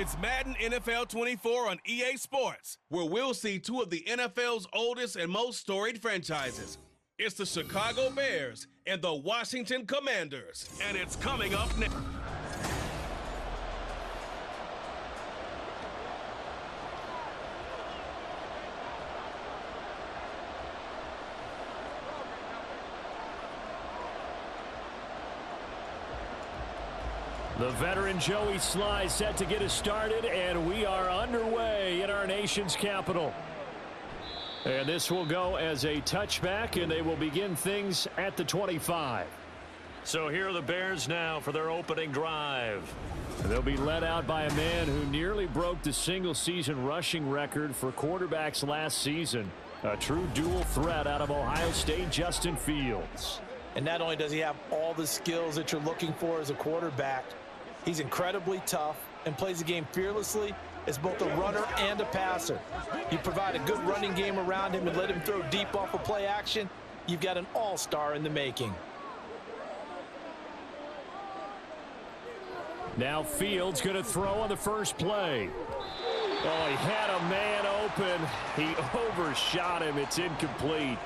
It's Madden NFL 24 on EA Sports, where we'll see two of the NFL's oldest and most storied franchises. It's the Chicago Bears and the Washington Commanders. And it's coming up next. The veteran Joey Sly set to get us started, and we are underway in our nation's capital. And this will go as a touchback, and they will begin things at the 25. So here are the Bears now for their opening drive. They'll be led out by a man who nearly broke the single-season rushing record for quarterbacks last season. A true dual threat out of Ohio State, Justin Fields. And not only does he have all the skills that you're looking for as a quarterback, he's incredibly tough and plays the game fearlessly as both a runner and a passer. You provide a good running game around him and let him throw deep off of play action, you've got an all-star in the making. Now Fields going to throw on the first play. Oh, he had a man open. He overshot him. It's incomplete.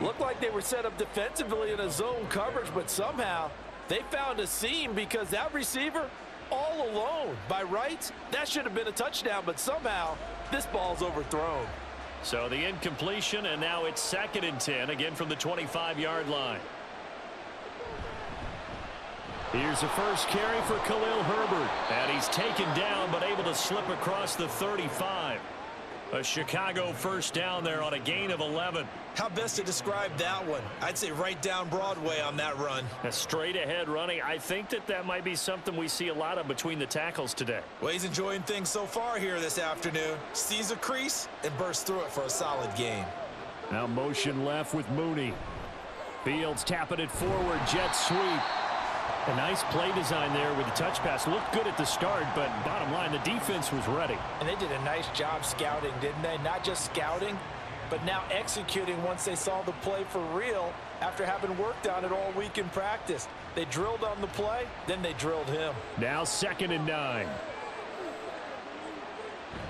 Looked like they were set up defensively in a zone coverage, but somehow they found a seam because that receiver all alone. By rights, that should have been a touchdown, but somehow this ball's overthrown. So the incompletion, and now it's 2nd and 10, again from the 25-yard line. Here's the first carry for Khalil Herbert, and he's taken down but able to slip across the 35. A Chicago first down there on a gain of 11. How best to describe that one? I'd say right down Broadway on that run. A straight ahead running. I think that might be something we see a lot of between the tackles today. Well, he's enjoying things so far here this afternoon. Sees a crease and bursts through it for a solid gain. Now motion left with Mooney. Fields tapping it forward, jet sweep. A nice play design there with the touch pass. Looked good at the start, but bottom line, the defense was ready. And they did a nice job scouting, didn't they? Not just scouting, but now executing once they saw the play for real after having worked on it all week in practice. They drilled on the play, then they drilled him. Now 2nd and 9.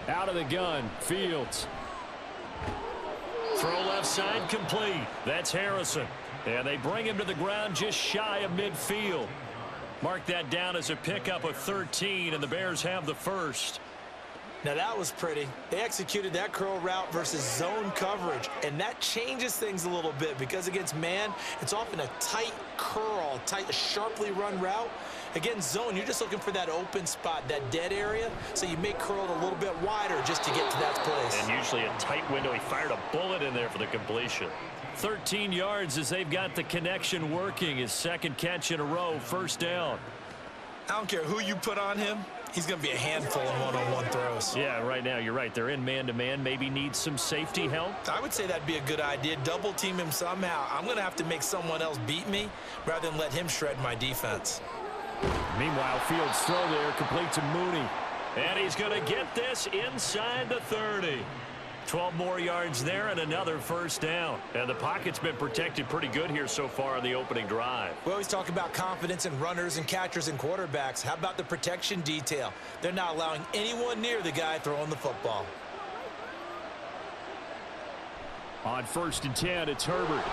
Out of the gun, Fields. Throw left side complete. That's Harrison. And they bring him to the ground just shy of midfield. Mark that down as a pickup of 13, and the Bears have the first. Now that was pretty. They executed that curl route versus zone coverage, and that changes things a little bit because against man, it's often a tight curl, sharply run route. Against zone, you're just looking for that open spot, that dead area, so you may curl it a little bit wider just to get to that place. And usually a tight window. He fired a bullet in there for the completion. 13 yards as they've got the connection working. His 2nd catch in a row, first down. I don't care who you put on him. He's going to be a handful in one-on-one throws. Yeah, right now, you're right. They're in man-to-man. Maybe need some safety help. I would say that'd be a good idea. Double team him somehow. I'm going to have to make someone else beat me rather than let him shred my defense. Meanwhile, Fields' throw there complete to Mooney. And he's going to get this inside the 30. 12 more yards there and another first down. And the pocket's been protected pretty good here so far on the opening drive. We always talk about confidence in runners and catchers and quarterbacks. How about the protection detail? They're not allowing anyone near the guy throwing the football. On 1st and 10, it's Herbert.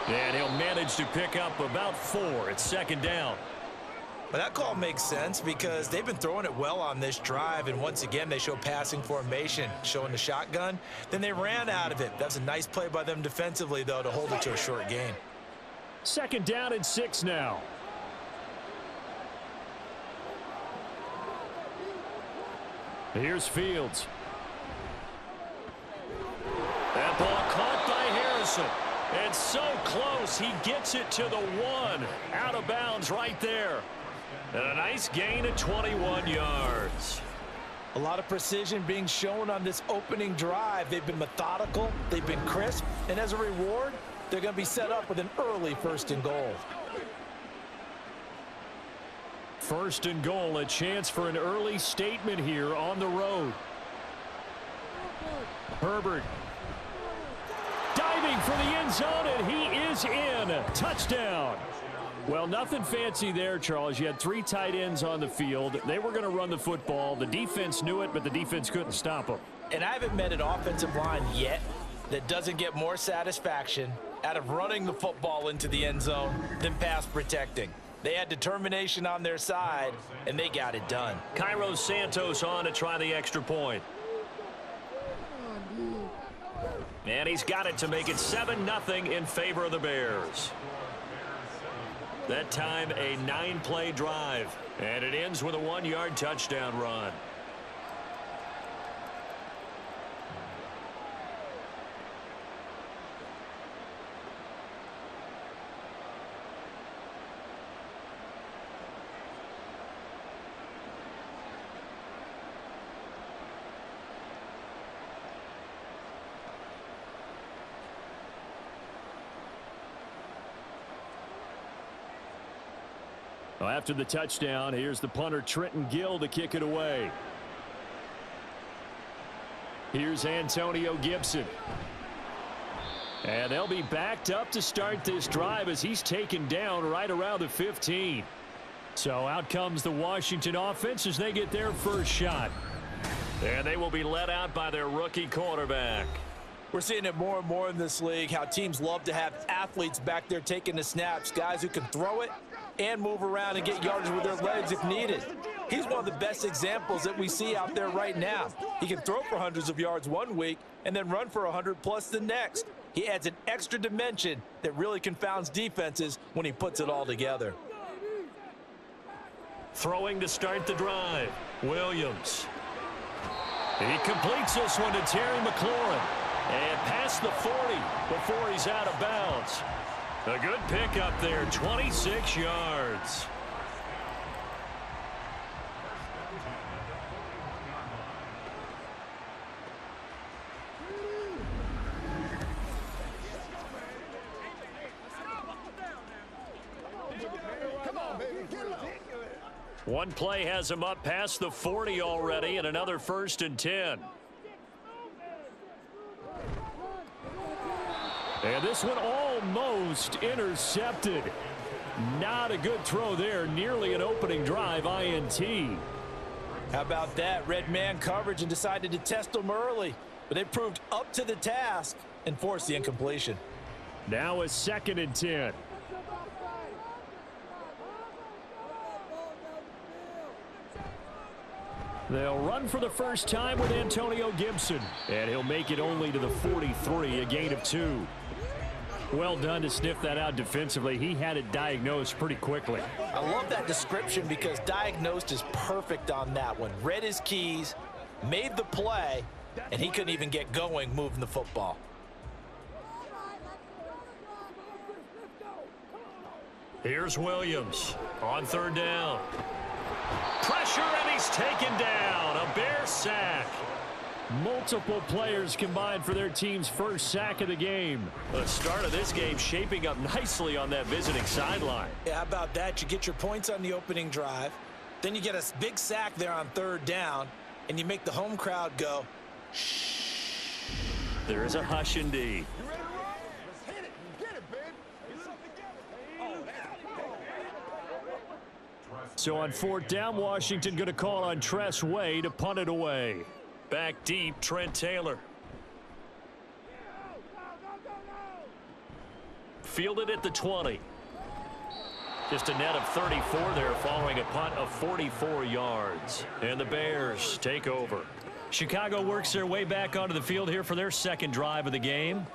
And he'll manage to pick up about 4. It's 2nd down. But that call makes sense because they've been throwing it well on this drive, and once again they show passing formation, showing the shotgun. Then they ran out of it. That's a nice play by them defensively, though, to hold it to a short gain. 2nd down and 6 now. Here's Fields. That ball caught by Harrison. And so close, he gets it to the 1. Out of bounds right there. And a nice gain of 21 yards. A lot of precision being shown on this opening drive. They've been methodical, they've been crisp, and as a reward, they're going to be set up with an early 1st and goal. 1st and goal, a chance for an early statement here on the road. Herbert diving for the end zone, and he is in. Touchdown. Well, nothing fancy there, Charles. You had 3 tight ends on the field. They were going to run the football. The defense knew it, but the defense couldn't stop them. And I haven't met an offensive line yet that doesn't get more satisfaction out of running the football into the end zone than pass protecting. They had determination on their side, and they got it done. Cairo Santos on to try the extra point. And he's got it to make it 7-0 in favor of the Bears. That time, a 9-play drive. And it ends with a 1-yard touchdown run. After the touchdown, here's the punter Trenton Gill to kick it away. Here's Antonio Gibson. And they'll be backed up to start this drive as he's taken down right around the 15. So out comes the Washington offense as they get their first shot. And they will be let out by their rookie quarterback. We're seeing it more and more in this league, how teams love to have athletes back there taking the snaps, guys who can throw it and move around and get yardage with their legs if needed. He's one of the best examples that we see out there right now. He can throw for hundreds of yards one week and then run for 100+ the next. He adds an extra dimension that really confounds defenses when he puts it all together. Throwing to start the drive, Williams. He completes this one to Terry McLaurin. And past the 40 before he's out of bounds. A good pickup there, 26 yards. One play has him up past the 40 already, and another 1st and 10. And this one almost intercepted. Not a good throw there. Nearly an opening drive INT. How about that? Red man coverage and decided to test them early. But they proved up to the task and forced the incompletion. Now a 2nd and 10. They'll run for the first time with Antonio Gibson. And he'll make it only to the 43, a gain of 2. Well done to sniff that out defensively. He had it diagnosed pretty quickly. I love that description because diagnosed is perfect on that one. Read his keys, made the play, and he couldn't even get going moving the football. Here's Williams on 3rd down. Pressure, and he's taken down. A Bear sack. Multiple players combined for their team's first sack of the game. The start of this game shaping up nicely on that visiting sideline. Yeah, how about that? You get your points on the opening drive. Then you get a big sack there on 3rd down, and you make the home crowd go, shh. There is a hush indeed. So on 4th down, Washington going to call on Tress Way to punt it away. Back deep, Trent Taylor. Fielded at the 20. Just a net of 34 there following a punt of 44 yards. And the Bears take over. Chicago works their way back onto the field here for their 2nd drive of the game.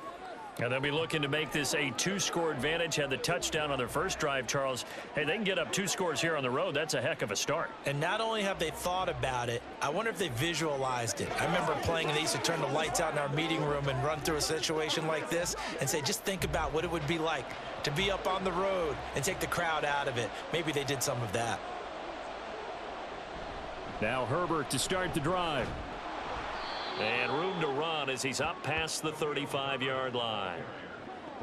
And they'll be looking to make this a 2-score advantage. Had the touchdown on their first drive, Charles. Hey, they can get up 2 scores here on the road. That's a heck of a start. And not only have they thought about it, I wonder if they visualized it. I remember playing and they used to turn the lights out in our meeting room and run through a situation like this and say, just think about what it would be like to be up on the road and take the crowd out of it. Maybe they did some of that. Now Herbert to start the drive. And room to run as he's up past the 35-yard line.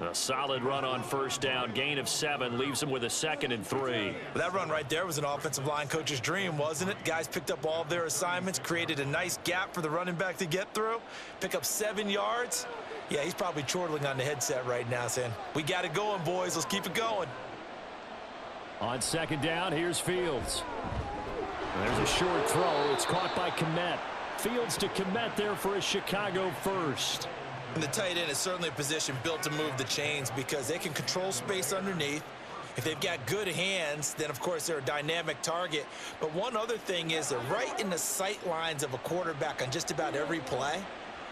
A solid run on 1st down. Gain of 7 leaves him with a 2nd and 3. Well, that run right there was an offensive line coach's dream, wasn't it? Guys picked up all of their assignments, created a nice gap for the running back to get through, pick up 7 yards. Yeah, he's probably chortling on the headset right now saying, we got it going, boys. Let's keep it going. On second down, here's Fields. There's a short throw. It's caught by Kmet. Fields to Kmet there for a Chicago first. And the tight end is certainly a position built to move the chains because they can control space underneath. If they've got good hands, then, of course, they're a dynamic target. But one other thing is they're right in the sight lines of a quarterback on just about every play.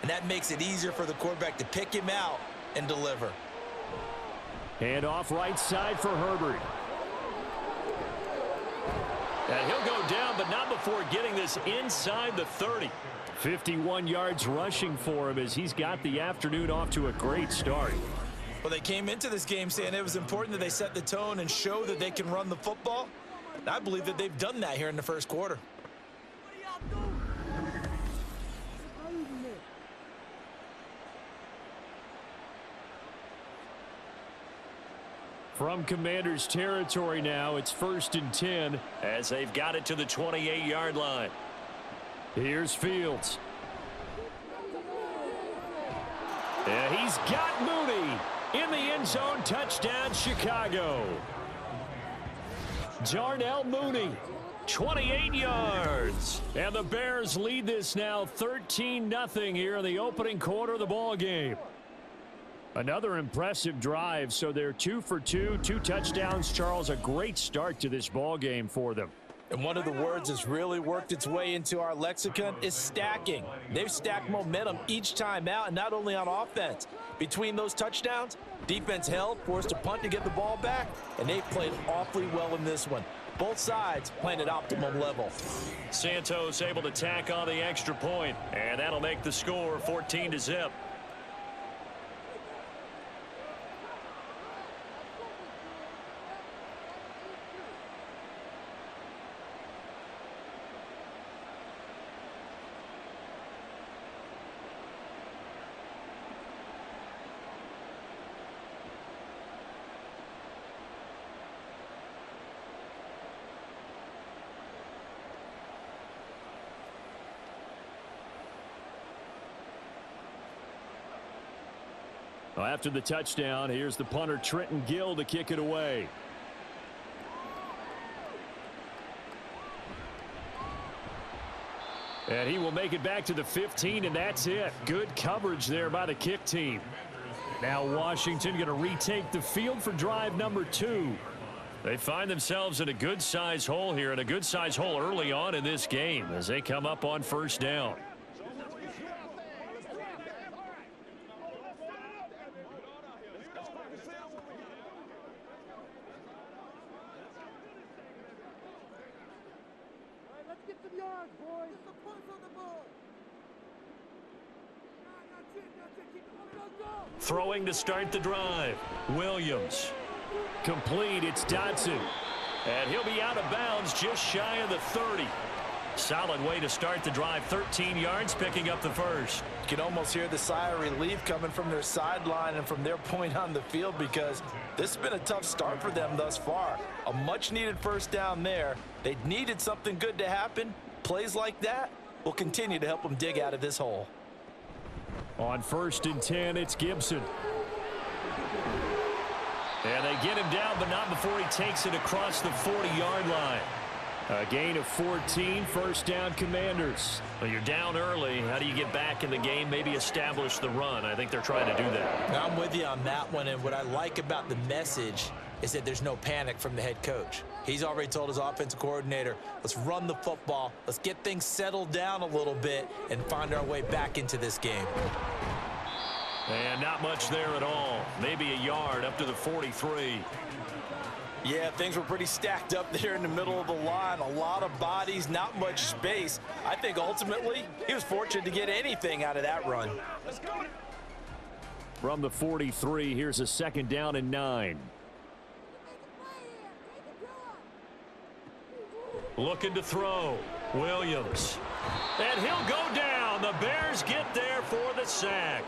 And that makes it easier for the quarterback to pick him out and deliver. And off right side for Herbert. And he'll go down, but not before getting this inside the 30. 51 yards rushing for him as he's got the afternoon off to a great start. Well, they came into this game saying it was important that they set the tone and show that they can run the football. And I believe that they've done that here in the first quarter. From Commanders territory now, it's 1st and 10 as they've got it to the 28-yard line. Here's Fields. And he's got Mooney in the end zone. Touchdown, Chicago. Darnell Mooney, 28 yards. And the Bears lead this now 13-0 here in the opening quarter of the ball game. Another impressive drive, so they're 2 for 2, 2 touchdowns. Charles, a great start to this ball game for them. And one of the words that's really worked its way into our lexicon is stacking. They've stacked momentum each time out, and not only on offense. Between those touchdowns, defense held, forced a punt to get the ball back, and they've played awfully well in this one. Both sides playing at optimum level. Santos able to tack on the extra point, and that'll make the score 14-0. Well, after the touchdown, here's the punter Trenton Gill to kick it away. And he will make it back to the 15, and that's it. Good coverage there by the kick team. Now Washington going to retake the field for drive number 2. They find themselves in a good-size hole here, and a good-size hole early on in this game as they come up on first down. Throwing to start the drive. Williams. Complete. It's Dotson. And he'll be out of bounds just shy of the 30. Solid way to start the drive. 13 yards, picking up the first. You can almost hear the sigh of relief coming from their sideline and from their point on the field because this has been a tough start for them thus far. A much-needed first down there. They needed something good to happen. Plays like that will continue to help them dig out of this hole. On 1st and 10, it's Gibson. And they get him down, but not before he takes it across the 40-yard line. A gain of 14, first down Commanders. Well, you're down early. How do you get back in the game, maybe establish the run? I think they're trying to do that. Now, I'm with you on that one, and what I like about the message is that there's no panic from the head coach. He's already told his offensive coordinator, let's run the football, let's get things settled down a little bit and find our way back into this game. And not much there at all. Maybe a yard up to the 43. Yeah, things were pretty stacked up there in the middle of the line. A lot of bodies, not much space. I think ultimately he was fortunate to get anything out of that run. From the 43, here's a 2nd down and 9. Looking to throw. Williams. And he'll go down. The Bears get there for the sack.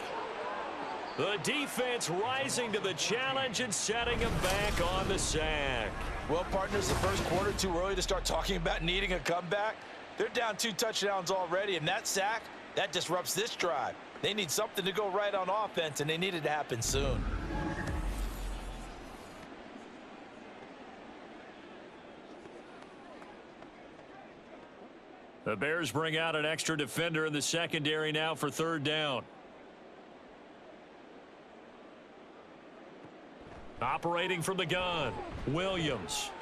The defense rising to the challenge and setting him back on the sack. Well, partners, the first quarter too early to start talking about needing a comeback. They're down 2 touchdowns already, and that sack, that disrupts this drive. They need something to go right on offense, and they need it to happen soon. The Bears bring out an extra defender in the secondary now for third down. Operating from the gun, Williams.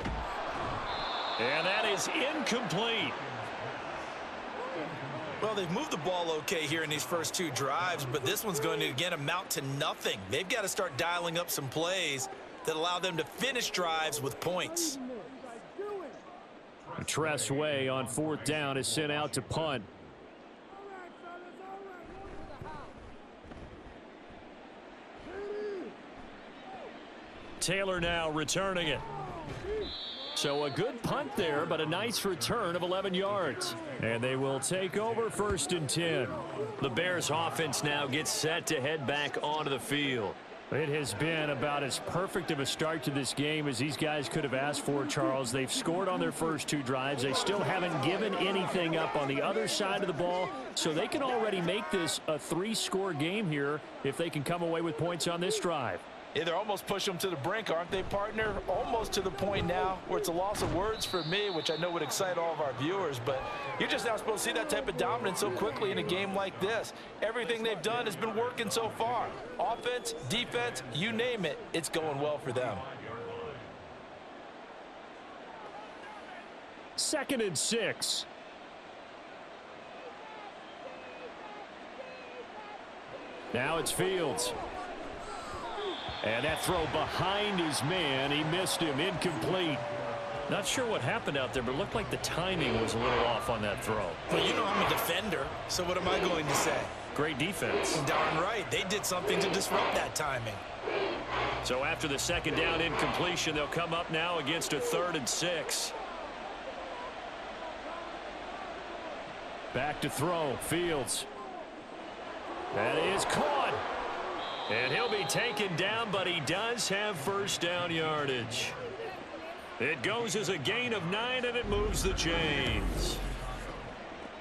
And that is incomplete. Well, they've moved the ball okay here in these first two drives, but this one's going to, again, amount to nothing. They've got to start dialing up some plays that allow them to finish drives with points. Tress Way on fourth down is sent out to punt. Taylor now returning it. So a good punt there, but a nice return of 11 yards. And they will take over 1st and 10. The Bears offense now gets set to head back onto the field. It has been about as perfect of a start to this game as these guys could have asked for, Charles. They've scored on their first two drives. They still haven't given anything up on the other side of the ball, so they can already make this a 3-score game here if they can come away with points on this drive. Yeah, they're almost pushing them to the brink, aren't they, partner? Almost to the point now where it's a loss of words for me, which I know would excite all of our viewers, but you're just not supposed to see that type of dominance so quickly in a game like this. Everything they've done has been working so far. Offense, defense, you name it, it's going well for them. 2nd and 6. Now it's Fields. And that throw behind his man, he missed him, incomplete. Not sure what happened out there, but it looked like the timing was a little off on that throw. Well, you know I'm a defender, so what am I going to say? Great defense. Darn right. They did something to disrupt that timing. So after the 2nd down incompletion, they'll come up now against a 3rd and 6. Back to throw, Fields. That is caught. And he'll be taken down, but he does have 1st down yardage. It goes as a gain of 9, and it moves the chains.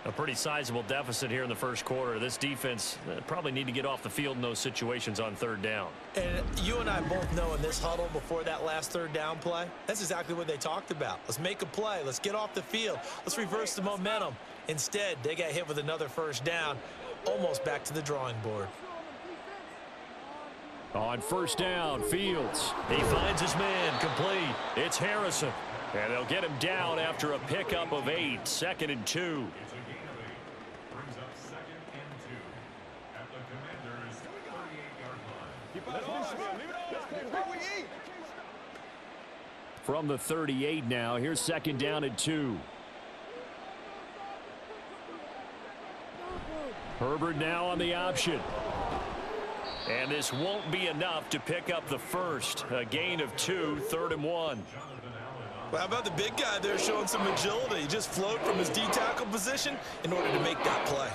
A pretty sizable deficit here in the first quarter. This defense probably need to get off the field in those situations on 3rd down. And you and I both know in this huddle before that last 3rd down play, that's exactly what they talked about. Let's make a play. Let's get off the field. Let's reverse the momentum. Instead, they got hit with another 1st down, almost back to the drawing board. On 1st down, Fields. He finds his man, complete. It's Harrison. And they'll get him down after a pickup of 8. 2nd and 2. From the 38 now, here's 2nd down and 2. Herbert now on the option. And this won't be enough to pick up the first. A gain of 2, 3rd and 1. Well, how about the big guy there showing some agility? He just flowed from his D-tackle position in order to make that play.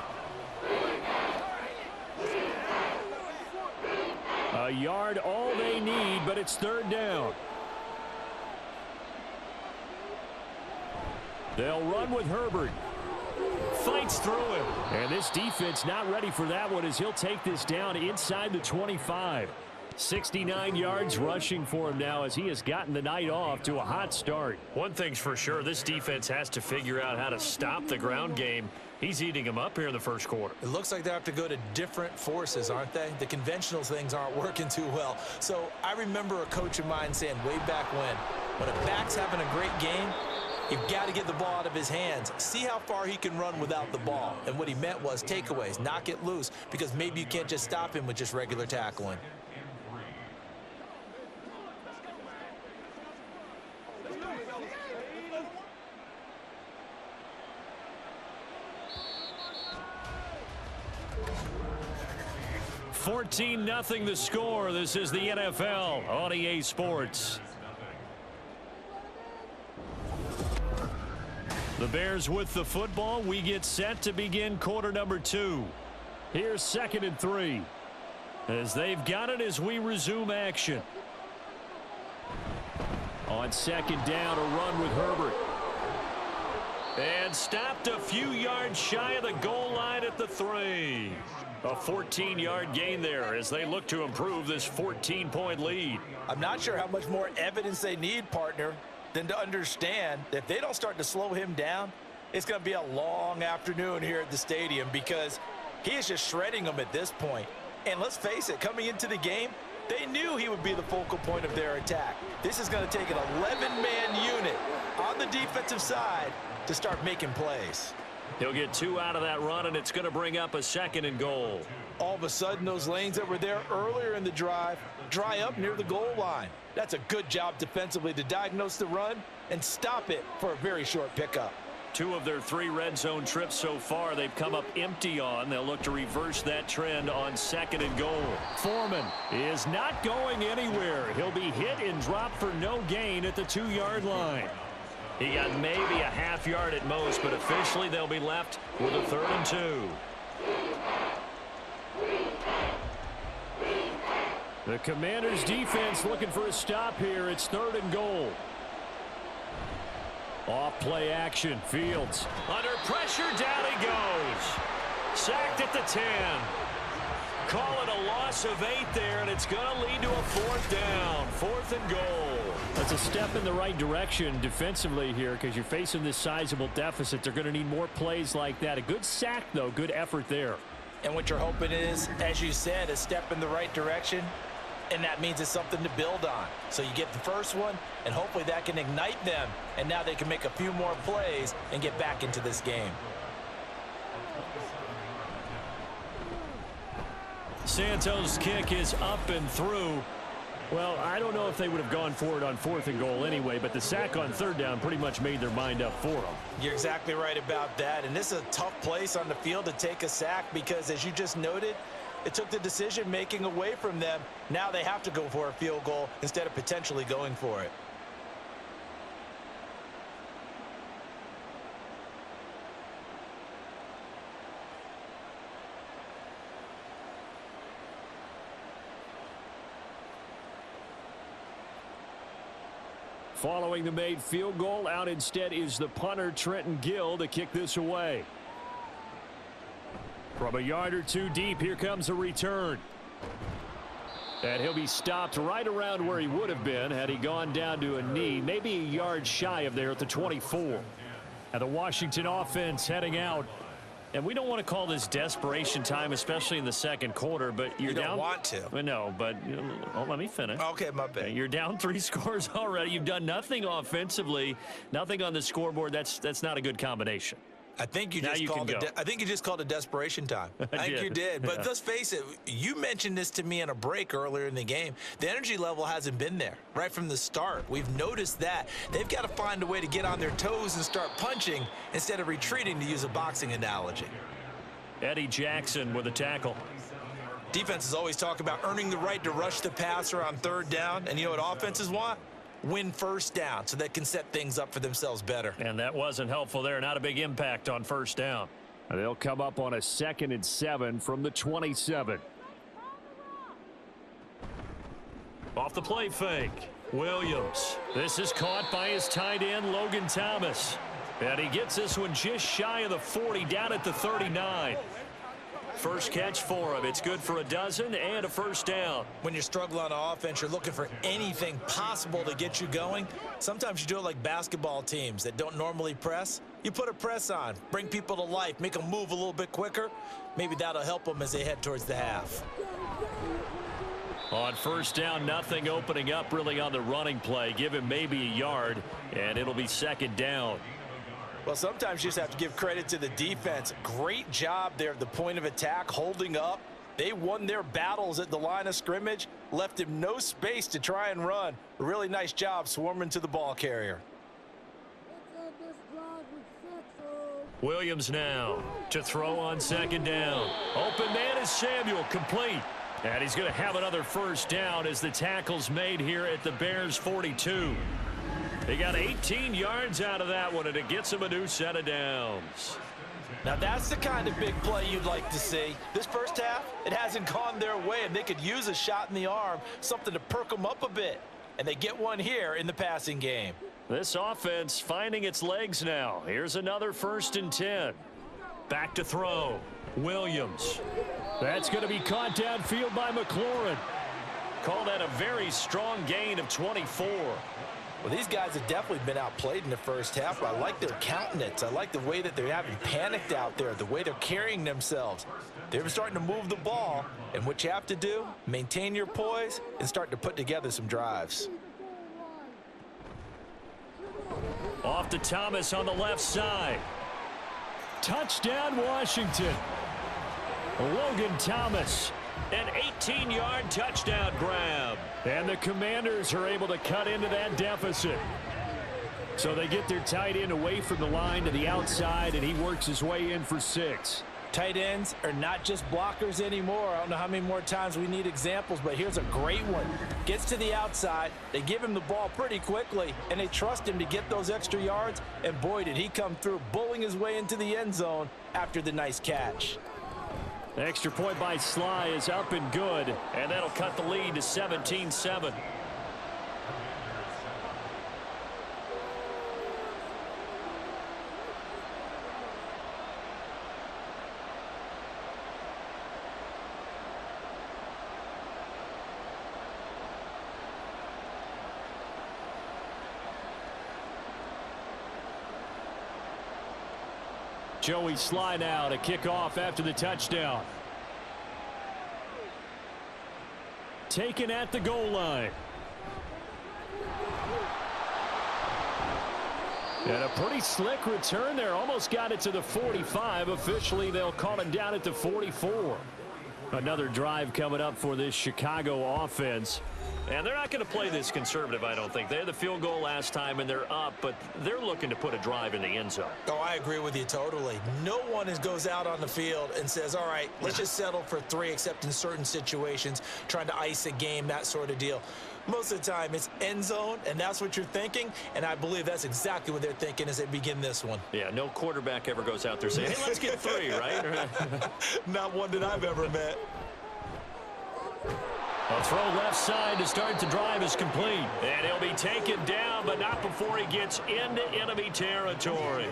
A yard all they need, but it's 3rd down. They'll run with Herbert. Fights through him. And this defense not ready for that one as he'll take this down inside the 25. 69 yards rushing for him now as he has gotten the night off to a hot start. One thing's for sure, this defense has to figure out how to stop the ground game. He's eating them up here in the first quarter. It looks like they have to go to different forces, aren't they? The conventional things aren't working too well. So I remember a coach of mine saying way back when a back's having a great game, you've got to get the ball out of his hands. See how far he can run without the ball. And what he meant was takeaways, knock it loose, because maybe you can't just stop him with just regular tackling. $14-0 the score. This is the NFL on EA Sports. The Bears with the football. We get set to begin quarter number 2. Here's 2nd and 3. As they've got it as we resume action. On 2nd down, a run with Herbert. And stopped a few yards shy of the goal line at the 3. A 14-yard gain there as they look to improve this 14-point lead. I'm not sure how much more evidence they need, partner, than to understand that if they don't start to slow him down, it's going to be a long afternoon here at the stadium because he is just shredding them at this point. And let's face it, coming into the game, they knew he would be the focal point of their attack. This is going to take an 11-man unit on the defensive side to start making plays. He'll get 2 out of that run, and it's going to bring up a 2nd and goal. All of a sudden, those lanes that were there earlier in the drive dry up near the goal line. That's a good job defensively to diagnose the run and stop it for a very short pickup. 2 of their 3 red zone trips so far they've come up empty on. They'll look to reverse that trend on 2nd and goal. Foreman is not going anywhere. He'll be hit and dropped for no gain at the 2-yard line. He got maybe a half yard at most, but officially they'll be left with a 3rd and 2. The Commanders' defense looking for a stop here. It's 3rd and goal. Off play action. Fields under pressure. Down he goes. Sacked at the 10. Call it a loss of 8 there, and it's going to lead to a 4th down. 4th and goal. That's a step in the right direction defensively here because you're facing this sizable deficit. They're going to need more plays like that. A good sack, though. Good effort there. And what you're hoping is, as you said, a step in the right direction. And that means it's something to build on. So you get the first one, and hopefully that can ignite them. And now they can make a few more plays and get back into this game. Santos' kick is up and through. Well, I don't know if they would have gone for it on 4th and goal anyway, but the sack on 3rd down pretty much made their mind up for them. You're exactly right about that. And this is a tough place on the field to take a sack because, as you just noted, it took the decision-making away from them. Now they have to go for a field goal instead of potentially going for it. Following the made field goal, out instead is the punter, Trenton Gill, to kick this away. From a yard or 2 deep, here comes a return. And he'll be stopped right around where he would have been had he gone down to a knee, maybe a yard shy of there at the 24. And the Washington offense heading out. And we don't want to call this desperation time, especially in the 2nd quarter, but you're down. You don't want to. I know, but let me finish. Okay, my bad. You're down 3 scores already. You've done nothing offensively, nothing on the scoreboard. That's not a good combination. I think you just called it desperation time. I think you did. But let's face it, you mentioned this to me in a break earlier in the game. The energy level hasn't been there right from the start. We've noticed that. They've got to find a way to get on their toes and start punching instead of retreating, to use a boxing analogy. Eddie Jackson with a tackle. Defenses always talk about earning the right to rush the passer on 3rd down. And you know what offenses want? Win 1st down so they can set things up for themselves better. And that wasn't helpful there. Not a big impact on 1st down. They'll come up on a 2nd and 7 from the 27. Off the play fake. Williams. This is caught by his tight end, Logan Thomas. And he gets this one just shy of the 40, down at the 39. First catch for him. It's good for a dozen and a 1st down. When you're struggling on offense, you're looking for anything possible to get you going. Sometimes you do it like basketball teams that don't normally press. You put a press on, bring people to life, make them move a little bit quicker. Maybe that'll help them as they head towards the half. On 1st down, nothing opening up really on the running play. Give him maybe a yard, and it'll be 2nd down. Well, sometimes you just have to give credit to the defense. Great job there at the point of attack, holding up. They won their battles at the line of scrimmage, left him no space to try and run. A really nice job swarming to the ball carrier. Williams now to throw on 2nd down. Open man is Samuel, complete. And he's going to have another 1st down as the tackle's made here at the Bears 42. They got 18 yards out of that one, and it gets them a new set of downs. Now that's the kind of big play you'd like to see. This 1st half, it hasn't gone their way, and they could use a shot in the arm, something to perk them up a bit. And they get one here in the passing game. This offense finding its legs now. Here's another 1st and 10. Back to throw. Williams. That's going to be caught downfield by McLaurin. Call that a very strong gain of 24. Well, these guys have definitely been outplayed in the first half. I like their countenance. I like the way that they're having panicked out there, the way they're carrying themselves. They're starting to move the ball, and what you have to do, maintain your poise and start to put together some drives. Off to Thomas on the left side. Touchdown, Washington. Logan Thomas, an 18-yard touchdown grab. And the Commanders are able to cut into that deficit. So they get their tight end away from the line to the outside, and he works his way in for 6. Tight ends are not just blockers anymore. I don't know how many more times we need examples, but here's a great one. Gets to the outside, they give him the ball pretty quickly, and they trust him to get those extra yards, and boy, did he come through, bullying his way into the end zone after the nice catch. The extra point by Sly is up and good, and that'll cut the lead to 17-7. Joey Sly now to kick off after the touchdown. Taken at the goal line. And a pretty slick return there. Almost got it to the 45. Officially, they'll call him down at the 44. Another drive coming up for this Chicago offense. And they're not going to play this conservative, I don't think. They had the field goal last time, and they're up, but they're looking to put a drive in the end zone. Oh, I agree with you totally. No one goes out on the field and says, all right, let's just settle for 3, except in certain situations, trying to ice a game, that sort of deal. Most of the time, it's end zone, and that's what you're thinking, and I believe that's exactly what they're thinking as they begin this one. Yeah, no quarterback ever goes out there saying, hey, let's get 3, right? Not one that I've ever met. A throw left side to start the drive is complete. And he'll be taken down, but not before he gets into enemy territory.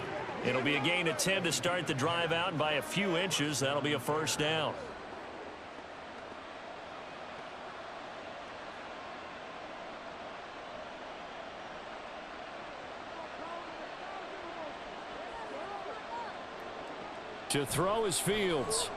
It'll be a gain of 10 to start the drive out, and by a few inches, that'll be a first down. To throw is Fields.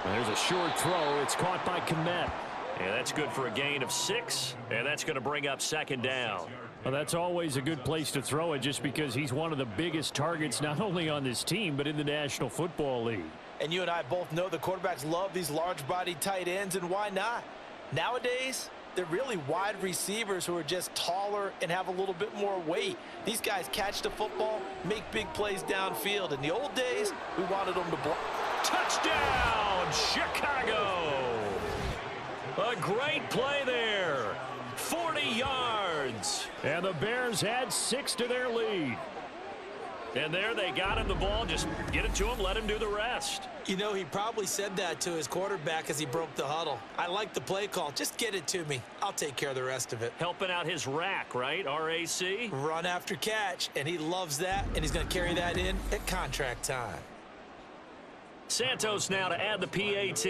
There's a short throw. It's caught by Kmet. And that's good for a gain of 6. And that's going to bring up second down. Well, that's always a good place to throw it just because he's one of the biggest targets not only on this team but in the National Football League. And you and I both know the quarterbacks love these large-bodied tight ends, and why not? Nowadays, they're really wide receivers who are just taller and have a little bit more weight. These guys catch the football, make big plays downfield. In the old days, we wanted them to block. Touchdown, Chicago! A great play there. 40 yards. And the Bears add 6 to their lead. And there they got him the ball. Just get it to him, let him do the rest. You know, he probably said that to his quarterback as he broke the huddle. I like the play call. Just get it to me. I'll take care of the rest of it. Helping out his rack, right? RAC? Run after catch, and he loves that, and he's going to carry that in at contract time. Santos now to add the PAT.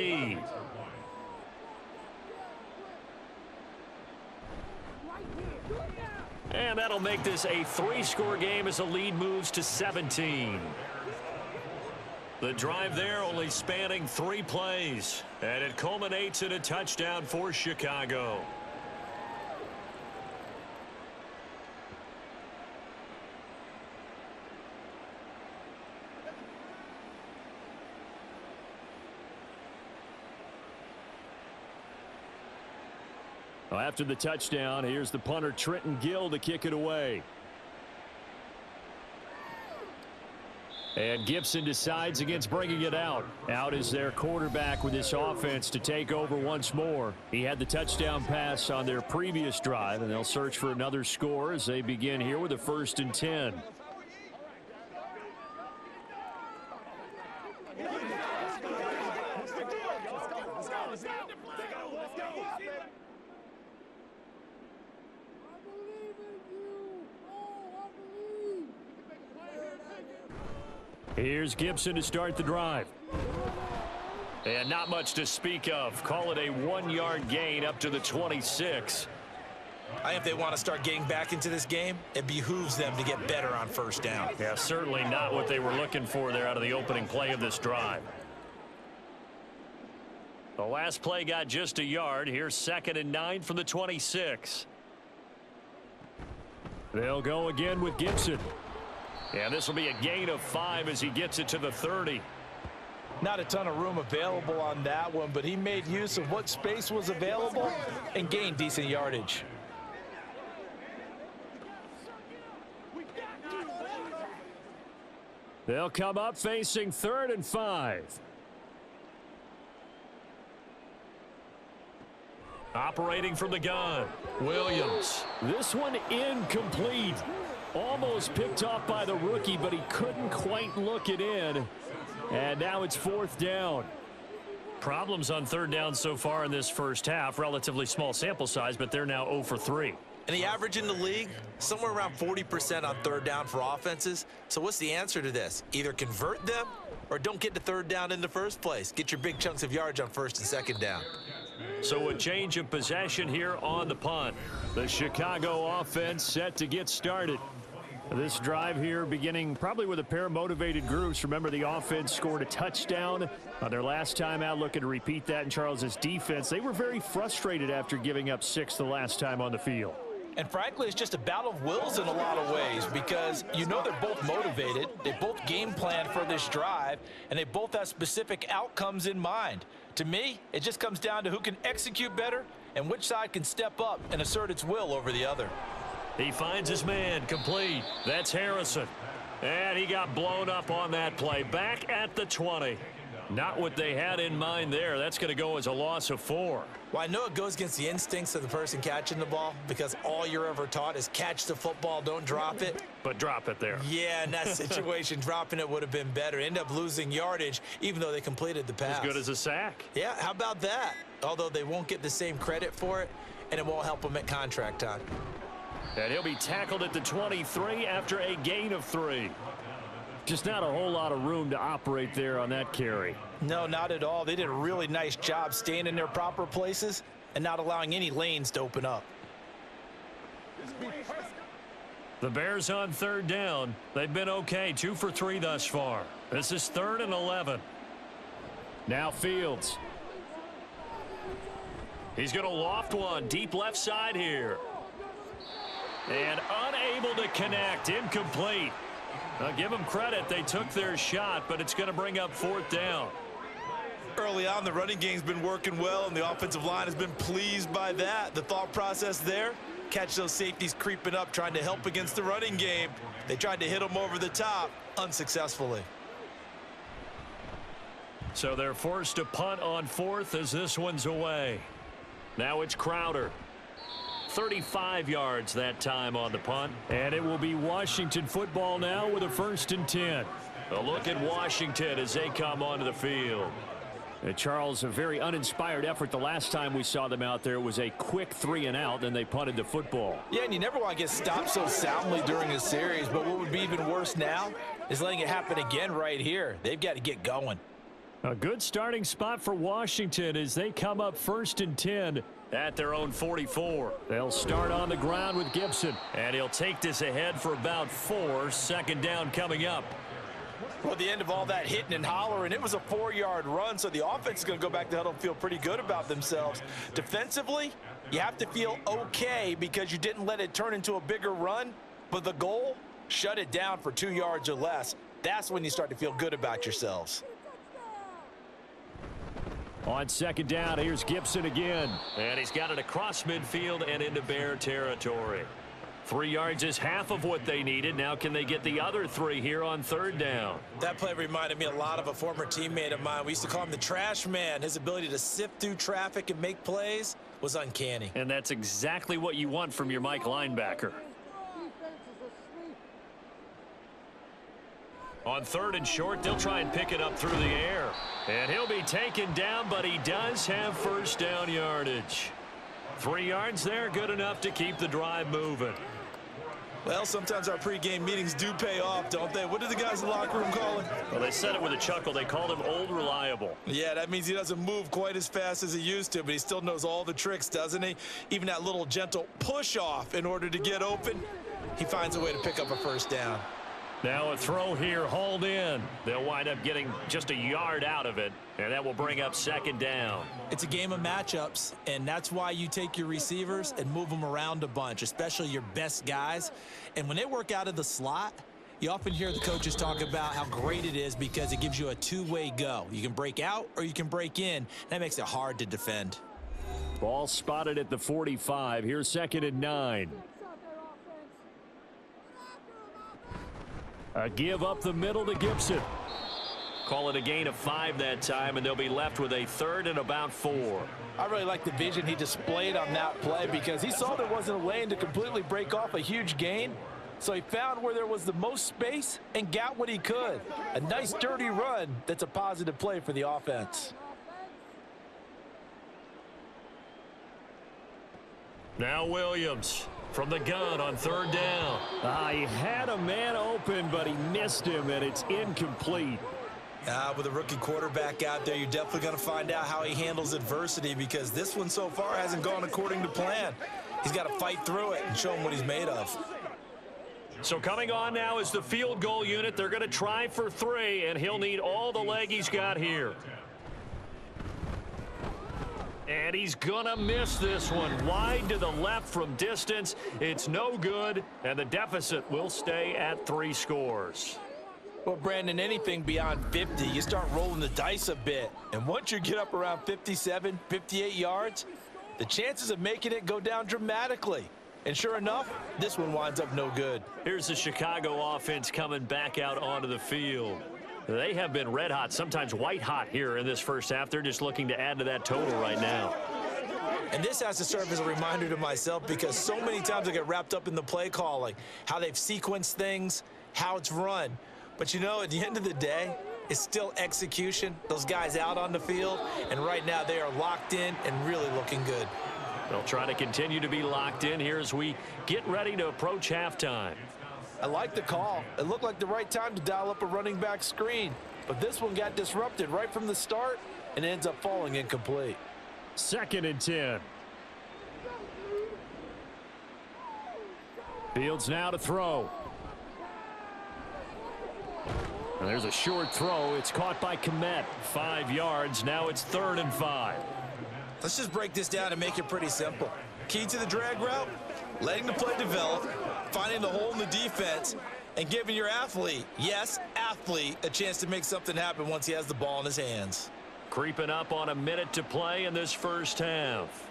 And that'll make this a 3-score game as the lead moves to 17. The drive there only spanning 3 plays, and it culminates in a touchdown for Chicago. Well, after the touchdown, here's the punter Trenton Gill to kick it away. And Gibson decides against bringing it out. Out is their quarterback with this offense to take over once more. He had the touchdown pass on their previous drive, and they'll search for another score as they begin here with a 1st and 10. Here's Gibson to start the drive. And not much to speak of. Call it a 1-yard gain up to the 26. I think if they want to start getting back into this game, it behooves them to get better on first down. Yeah, certainly not what they were looking for there out of the opening play of this drive. The last play got just a yard. Here's 2nd and 9 from the 26. They'll go again with Gibson. And this will be a gain of 5 as he gets it to the 30. Not a ton of room available on that one, but he made use of what space was available and gained decent yardage. They'll come up facing 3rd and 5. Operating from the gun, Williams. This one incomplete. Almost picked off by the rookie, but he couldn't quite look it in. And now it's 4th down. Problems on 3rd down so far in this first half. Relatively small sample size, but they're now 0 for 3. And the average in the league, somewhere around 40% on 3rd down for offenses. So what's the answer to this? Either convert them or don't get to 3rd down in the first place. Get your big chunks of yards on 1st and 2nd down. So a change of possession here on the punt. The Chicago offense set to get started. This drive here beginning probably with a pair of motivated groups. Remember, the offense scored a touchdown on their last time out, looking to repeat that in Charles's defense. They were very frustrated after giving up 6 the last time on the field. And frankly, it's just a battle of wills in a lot of ways because you know they're both motivated. They both game planned for this drive, and they both have specific outcomes in mind. To me, it just comes down to who can execute better and which side can step up and assert its will over the other. He finds his man complete. That's Harrison. And he got blown up on that play. Back at the 20. Not what they had in mind there. That's going to go as a loss of 4. Well, I know it goes against the instincts of the person catching the ball because all you're ever taught is catch the football, don't drop it. But drop it there. Yeah, in that situation, dropping it would have been better. End up losing yardage, even though they completed the pass. As good as a sack. Yeah, how about that? Although they won't get the same credit for it, and it won't help them at contract time. And he'll be tackled at the 23 after a gain of 3. Just not a whole lot of room to operate there on that carry. No, not at all. They did a really nice job staying in their proper places and not allowing any lanes to open up. The Bears on 3rd down. They've been okay, 2 for 3 thus far. This is 3rd and 11. Now Fields. He's going to loft one deep left side here. And unable to connect, incomplete. I'll give them credit. They took their shot, but it's going to bring up 4th down. Early on, the running game's been working well, and the offensive line has been pleased by that. The thought process there, catch those safeties creeping up, trying to help against the running game. They tried to hit them over the top, unsuccessfully. So they're forced to punt on 4th as this one's away. Now it's Crowder. 35 yards that time on the punt. And it will be Washington football now with a 1st and 10. A look at Washington as they come onto the field. Charles, a very uninspired effort the last time we saw them out there. It was a quick 3 and out, then they punted the football. Yeah, and you never want to get stopped so soundly during a series, but what would be even worse now is letting it happen again right here. They've got to get going. A good starting spot for Washington as they come up 1st and 10 at their own 44. They'll start on the ground with Gibson, and he'll take this ahead for about 4. 2nd down coming up. Well, at the end of all that hitting and hollering, it was a 4-yard run, so the offense is going to go back to the huddle and feel pretty good about themselves. Defensively, you have to feel okay because you didn't let it turn into a bigger run, but the goal, shut it down for 2 yards or less. That's when you start to feel good about yourselves. On 2nd down, here's Gibson again. And he's got it across midfield and into Bear territory. 3 yards is half of what they needed. Now can they get the other 3 here on 3rd down? That play reminded me a lot of a former teammate of mine. We used to call him the trash man. His ability to sift through traffic and make plays was uncanny. And that's exactly what you want from your Mike linebacker. On 3rd and short, they'll try and pick it up through the air. And he'll be taken down, but he does have 1st down yardage. 3 yards there, good enough to keep the drive moving. Well, sometimes our pregame meetings do pay off, don't they? What did the guys in the locker room call him? Well, they said it with a chuckle. They called him Old Reliable. Yeah, that means he doesn't move quite as fast as he used to, but he still knows all the tricks, doesn't he? Even that little gentle push-off in order to get open. He finds a way to pick up a first down. Now a throw here, hauled in. They'll wind up getting just a yard out of it, and that will bring up second down. It's a game of matchups, and that's why you take your receivers and move them around a bunch, especially your best guys. And when they work out of the slot, you often hear the coaches talk about how great it is because it gives you a two-way go. You can break out or you can break in. That makes it hard to defend. Ball spotted at the 45. Here's 2nd and 9. A give up the middle to Gibson. Call it a gain of 5 that time, and they'll be left with a 3rd and about 4. I really like the vision he displayed on that play because he saw there wasn't a lane to completely break off a huge gain. So he found where there was the most space and got what he could. A nice dirty run that's a positive play for the offense. Now Williams from the gun on 3rd down. He had a man open, but he missed him, and it's incomplete. With a rookie quarterback out there, you're definitely going to find out how he handles adversity because this one so far hasn't gone according to plan. He's got to fight through it and show him what he's made of. So coming on now is the field goal unit. They're going to try for 3, and he'll need all the leg he's got here. And he's going to miss this one. Wide to the left from distance. It's no good, and the deficit will stay at 3 scores. Well, Brandon, anything beyond 50, you start rolling the dice a bit. And once you get up around 57, 58 yards, the chances of making it go down dramatically. And sure enough, this one winds up no good. Here's the Chicago offense coming back out onto the field. They have been red hot, sometimes white hot here in this first half. They're just looking to add to that total right now. And this has to serve as a reminder to myself because so many times I get wrapped up in the play calling, how they've sequenced things, how it's run. But, you know, at the end of the day, it's still execution. Those guys out on the field, and right now they are locked in and really looking good. They'll try to continue to be locked in here as we get ready to approach halftime. I like the call. It looked like the right time to dial up a running back screen. But this one got disrupted right from the start and ends up falling incomplete. 2nd and 10. Fields now to throw. And there's a short throw. It's caught by Kmet. 5 yards. Now it's 3rd and 5. Let's just break this down and make it pretty simple. Key to the drag route, letting the play develop, finding the hole in the defense, and giving your athlete, yes, athlete, a chance to make something happen once he has the ball in his hands. Creeping up on a minute to play in this first half.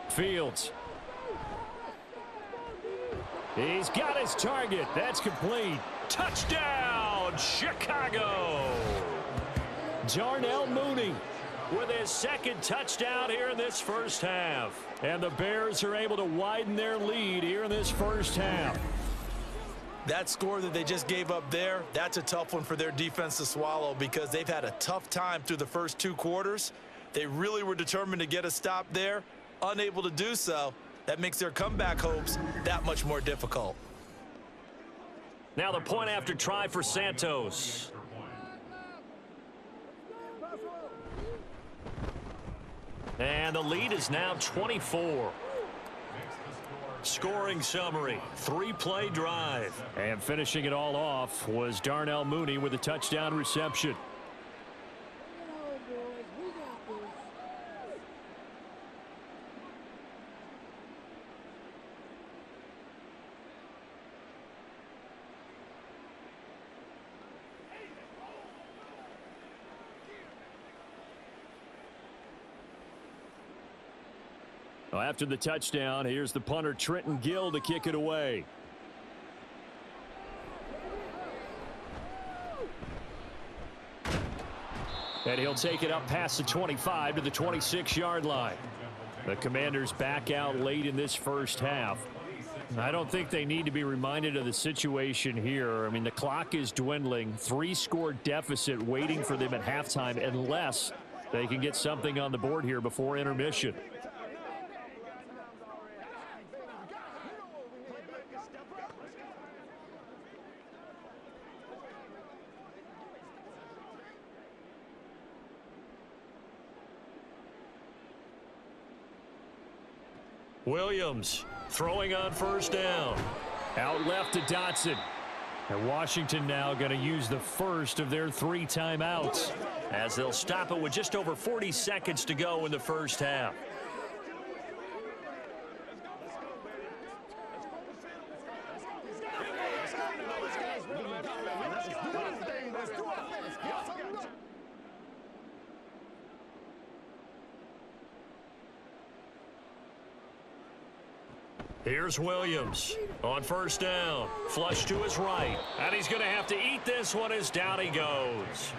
Fields. He's got his target. That's complete. Touchdown, Chicago. Darnell Mooney with his 2nd touchdown here in this first half. And the Bears are able to widen their lead here in this first half. That score that they just gave up there, that's a tough one for their defense to swallow because they've had a tough time through the first 2 quarters. They really were determined to get a stop there, unable to do so. That makes their comeback hopes that much more difficult. Now the point after try for Santos. And the lead is now 24. Scoring summary, 3-play drive. And finishing it all off was Darnell Mooney with a touchdown reception. Well, after the touchdown, here's the punter Trenton Gill to kick it away. And he'll take it up past the 25 to the 26-yard line. The Commanders back out late in this first half. I don't think they need to be reminded of the situation here. I mean, the clock is dwindling. 3-score deficit waiting for them at halftime unless they can get something on the board here before intermission. Williams throwing on first down. Out left to Dotson. And Washington now going to use the first of their 3 timeouts, as they'll stop it with just over 40 seconds to go in the first half. Here's Williams on first down. Flush to his right. And he's going to have to eat this one as down he goes.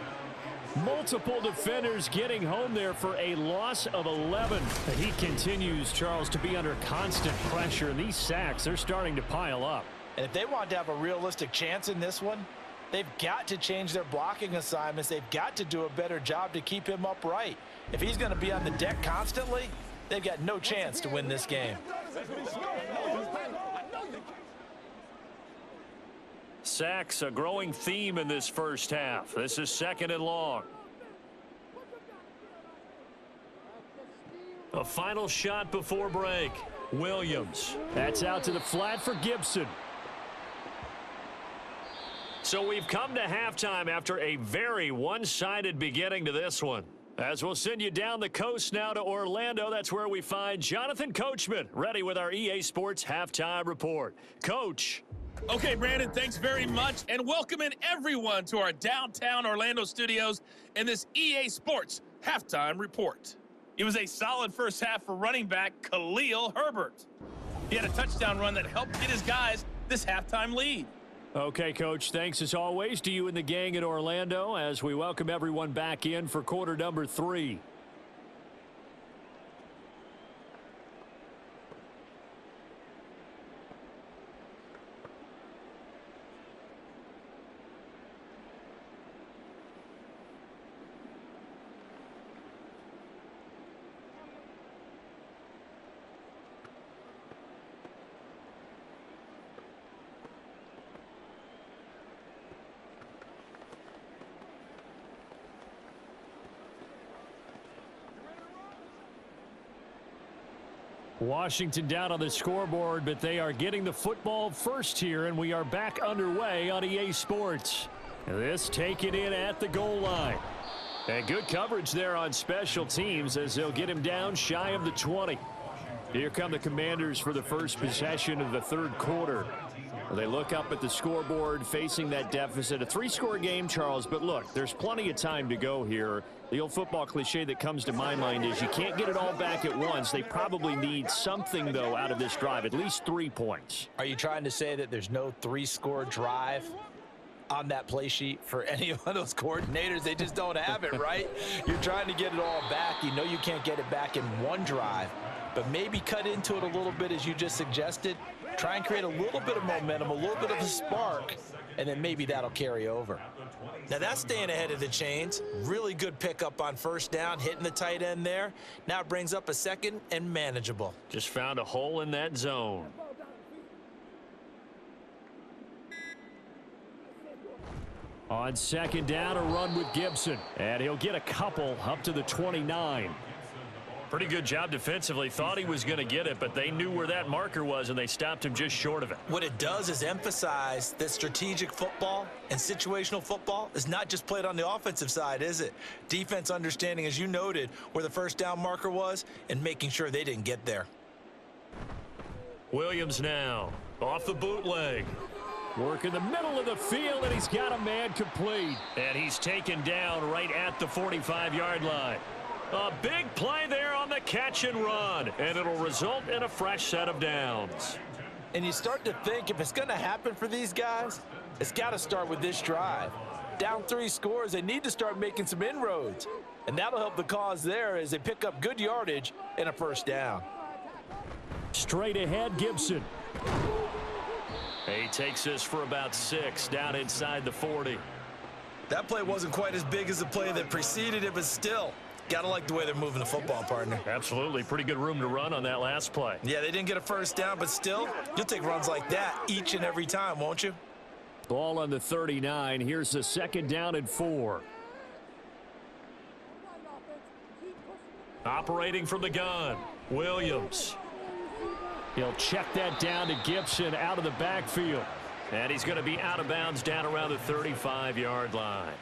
Multiple defenders getting home there for a loss of 11. And he continues, Charles, to be under constant pressure. And these sacks, they're starting to pile up. And if they want to have a realistic chance in this one, they've got to change their blocking assignments. They've got to do a better job to keep him upright. If he's going to be on the deck constantly, they've got no chance to win this game. Sacks, a growing theme in this first half. This is 2nd and long. A final shot before break. Williams. That's out to the flat for Gibson. So we've come to halftime after a very one-sided beginning to this one. As we'll send you down the coast now to Orlando, that's where we find Jonathan Coachman, ready with our EA Sports Halftime Report. Coach. Okay, Brandon, thanks very much, and welcoming everyone to our downtown Orlando studios in this EA Sports Halftime Report. It was a solid first half for running back Khalil Herbert. He had a touchdown run that helped get his guys this halftime lead. Okay, Coach, thanks as always to you and the gang in Orlando as we welcome everyone back in for quarter number 3. Washington down on the scoreboard, but they are getting the football first here, and we are back underway on EA Sports. This taken in at the goal line. And good coverage there on special teams as they'll get him down shy of the 20. Here come the Commanders for the first possession of the third quarter. They look up at the scoreboard facing that deficit. A 3-score game, Charles, but look, there's plenty of time to go here. The old football cliche that comes to my mind is you can't get it all back at once. They probably need something, though, out of this drive, at least 3 points. Are you trying to say that there's no 3-score drive on that play sheet for any of those coordinators? They just don't have it, right? You're trying to get it all back. You know you can't get it back in one drive, but maybe cut into it a little bit as you just suggested. Try and create a little bit of momentum, a little bit of a spark, and then maybe that'll carry over. Now that's staying ahead of the chains. Really good pickup on first down, hitting the tight end there. Now it brings up a second and manageable. Just found a hole in that zone. On second down, a run with Gibson. And he'll get a couple up to the 29. Pretty good job defensively. Thought he was going to get it, but they knew where that marker was, and they stopped him just short of it. What it does is emphasize that strategic football and situational football is not just played on the offensive side, is it? Defense understanding, as you noted, where the first down marker was and making sure they didn't get there. Williams now off the bootleg. Work in the middle of the field, and he's got a man complete. And he's taken down right at the 45-yard line. A big play there on the catch and run, and it'll result in a fresh set of downs. And you start to think if it's going to happen for these guys, it's got to start with this drive. Down 3 scores, they need to start making some inroads. And that'll help the cause there as they pick up good yardage and a first down. Straight ahead, Gibson. He takes this for about 6 down inside the 40. That play wasn't quite as big as the play that preceded it, but still. Got to like the way they're moving the football, partner. Absolutely. Pretty good room to run on that last play. Yeah, they didn't get a first down, but still, you'll take runs like that each and every time, won't you? Ball on the 39. Here's the second down and 4. Operating from the gun, Williams. He'll check that down to Gibson out of the backfield. And he's going to be out of bounds down around the 35-yard line.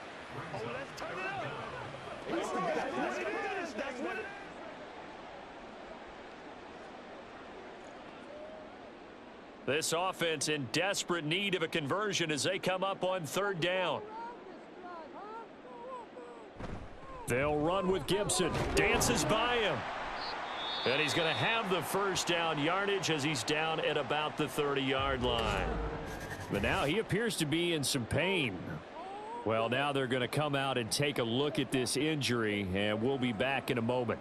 This offense in desperate need of a conversion as they come up on 3rd down. They'll run with Gibson. Dances by him. And he's going to have the first down yardage as he's down at about the 30-yard line. But now he appears to be in some pain. Well, now they're going to come out and take a look at this injury, and we'll be back in a moment.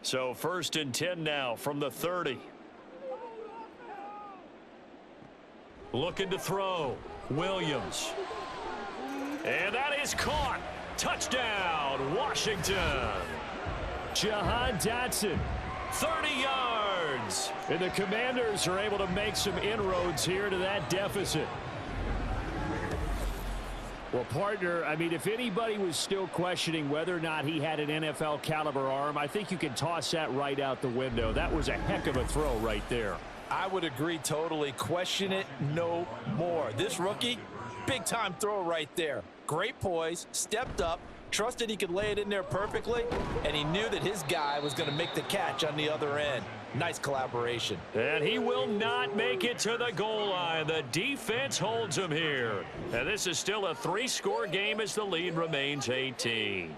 So 1st and 10 now from the 30. Looking to throw. Williams. And that is caught. Touchdown, Washington. Jahan Dotson, 30 yards. And the Commanders are able to make some inroads here to that deficit. Well, partner, I mean, if anybody was still questioning whether or not he had an NFL caliber arm, I think you can toss that right out the window. That was a heck of a throw right there. I would agree totally. Question it no more. This rookie, big-time throw right there. Great poise, stepped up, trusted he could lay it in there perfectly, and he knew that his guy was going to make the catch on the other end. Nice collaboration. And he will not make it to the goal line. The defense holds him here. And this is still a 3-score game as the lead remains 18.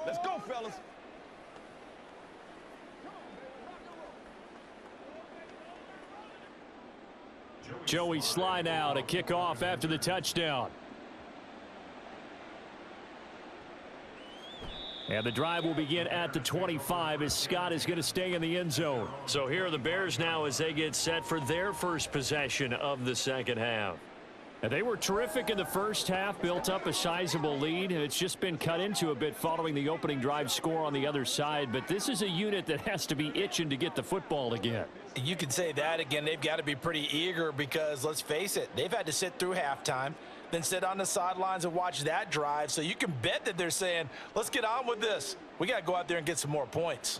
Let's go, fellas. Joey Sly now to kick off after the touchdown. And the drive will begin at the 25 as Scott is going to stay in the end zone. So here are the Bears now as they get set for their first possession of the second half. And they were terrific in the first half, built up a sizable lead, and it's just been cut into a bit following the opening drive score on the other side. But this is a unit that has to be itching to get the football again. You could say that again. They've got to be pretty eager because, let's face it, they've had to sit through halftime, then sit on the sidelines and watch that drive. So you can bet that they're saying, let's get on with this. We got to go out there and get some more points.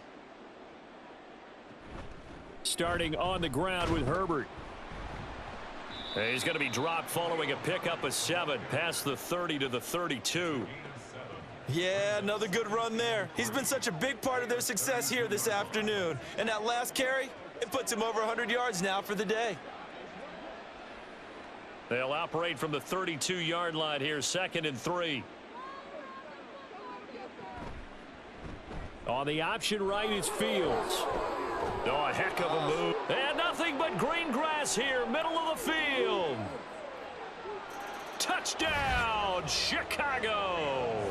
Starting on the ground with Herbert. He's going to be dropped following a pickup of 7 past the 30 to the 32. Yeah, another good run there. He's been such a big part of their success here this afternoon. And that last carry, it puts him over 100 yards now for the day. They'll operate from the 32-yard line here, 2nd and 3. On the option right is Fields. Oh, a heck of a move. And nothing but green grass here, middle of the field. Touchdown, Chicago.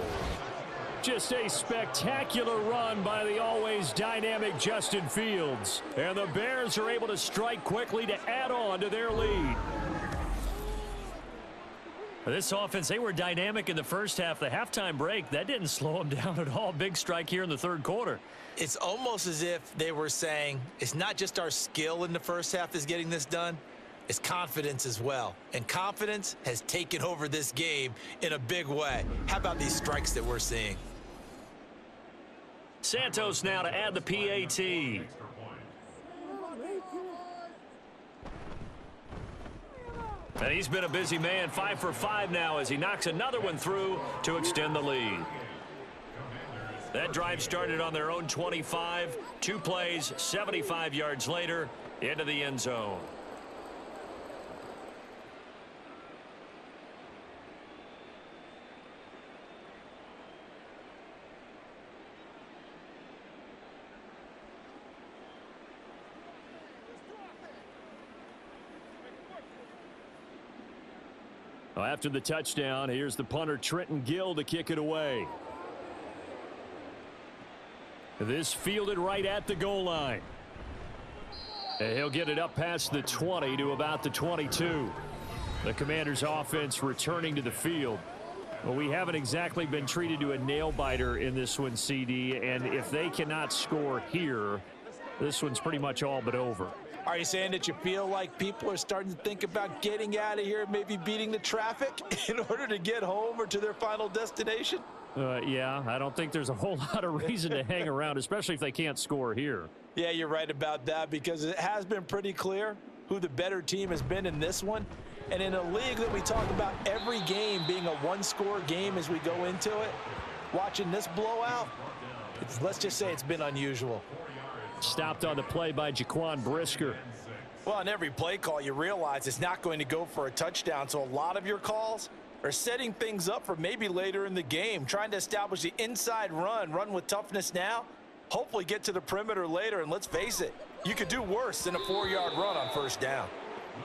Just a spectacular run by the always dynamic Justin Fields. And the Bears are able to strike quickly to add on to their lead. This offense, they were dynamic in the first half. The halftime break, that didn't slow them down at all. Big strike here in the third quarter. It's almost as if they were saying, it's not just our skill in the first half that's getting this done, it's confidence as well. And confidence has taken over this game in a big way. How about these strikes that we're seeing? Santos now to add the PAT. And he's been a busy man, 5 for 5 now as he knocks another one through to extend the lead. That drive started on their own 25. 2 plays, 75 yards later, into the end zone. Well, after the touchdown, here's the punter Trenton Gill to kick it away. This fielded right at the goal line. And he'll get it up past the 20 to about the 22. The Commanders' offense returning to the field. Well, we haven't exactly been treated to a nail-biter in this one, CD, and if they cannot score here, this one's pretty much all but over. Are you saying that you feel like people are starting to think about getting out of here, maybe beating the traffic in order to get home or to their final destination? Yeah, I don't think there's a whole lot of reason to hang around, especially if they can't score here. Yeah, you're right about that, because it has been pretty clear who the better team has been in this one. And in a league that we talk about every game being a one-score game as we go into it, watching this blowout, let's just say it's been unusual. Stopped on the play by Jaquan Brisker. Well, on every play call, you realize it's not going to go for a touchdown, so a lot of your calls are setting things up for maybe later in the game, trying to establish the inside run with toughness now, hopefully get to the perimeter later, and let's face it, you could do worse than a 4-yard run on first down.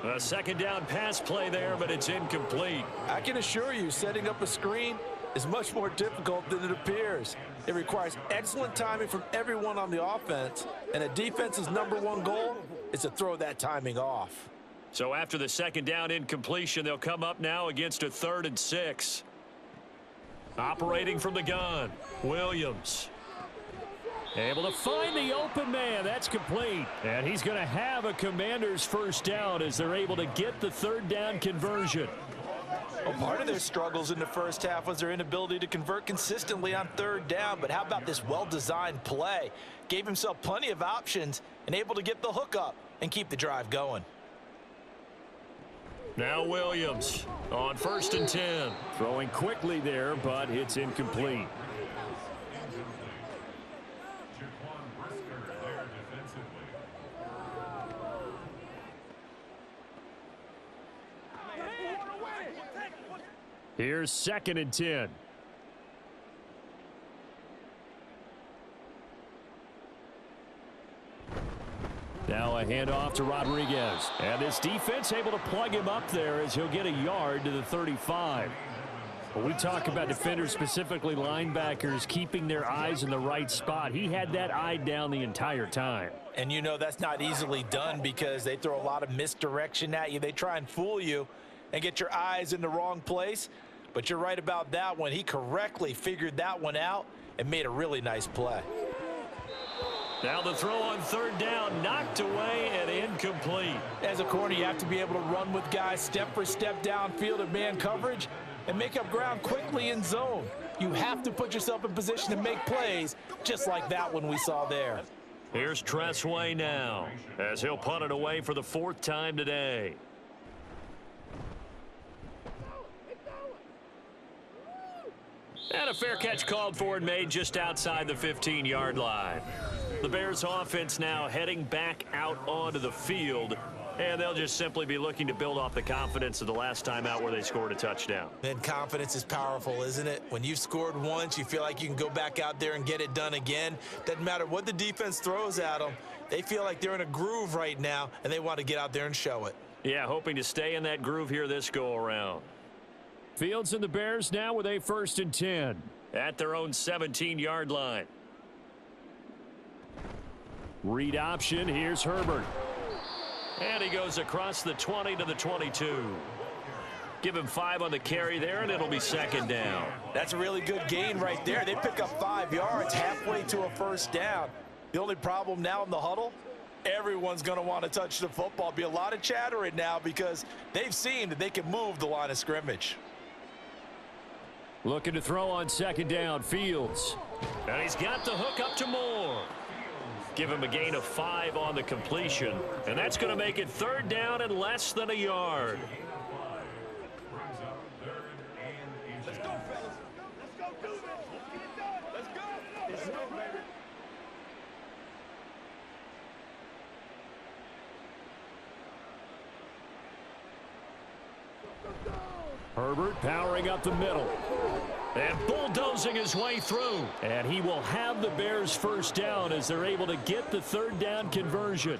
A second down pass play there, but it's incomplete. I can assure you, setting up a screen is much more difficult than it appears. It requires excellent timing from everyone on the offense, and a defense's #1 goal is to throw that timing off. So after the second down incompletion, they'll come up now against a 3rd and 6. Operating from the gun, Williams. Able to find the open man. That's complete. And he's going to have a Commander's first down as they're able to get the 3rd down conversion. Well, part of their struggles in the first half was their inability to convert consistently on 3rd down. But how about this well-designed play? Gave himself plenty of options and able to get the hook up and keep the drive going. Now Williams on 1st and 10. Throwing quickly there, but it's incomplete. Here's 2nd and 10. Now a handoff to Rodriguez. And this defense able to plug him up there as he'll get a yard to the 35. When we talk about defenders, specifically linebackers, keeping their eyes in the right spot, he had that eye down the entire time. And you know that's not easily done because they throw a lot of misdirection at you. They try and fool you and get your eyes in the wrong place. But you're right about that one. He correctly figured that one out and made a really nice play. Now the throw on 3rd down, knocked away and incomplete. As a corner, you have to be able to run with guys step for step downfield in man coverage and make up ground quickly in zone. You have to put yourself in position to make plays just like that one we saw there. Here's Tressway now as he'll punt it away for the 4th time today. And a fair catch called for and made just outside the 15-yard line. The Bears offense now heading back out onto the field, and they'll just simply be looking to build off the confidence of the last time out where they scored a touchdown. And confidence is powerful, isn't it? When you've scored once, you feel like you can go back out there and get it done again. Doesn't matter what the defense throws at them. They feel like they're in a groove right now, and they want to get out there and show it. Yeah, hoping to stay in that groove here this go-around. Fields and the Bears now with a 1st and 10 at their own 17-yard line. Read option. Here's Herbert. And he goes across the 20 to the 22. Give him 5 on the carry there, and it'll be 2nd down. That's a really good gain right there. They pick up 5 yards halfway to a 1st down. The only problem now in the huddle, everyone's going to want to touch the football. Be a lot of chatter right now because they've seen that they can move the line of scrimmage. Looking to throw on 2nd down, Fields. And he's got the hook up to Moore. Give him a gain of 5 on the completion. And that's going to make it 3rd down and less than a yard. Let's go, fellas. Let's go do this. Let's get it done. Let's go. Let's go, baby. Herbert powering up the middle. And bulldozing his way through. And he will have the Bears' first down as they're able to get the 3rd down conversion.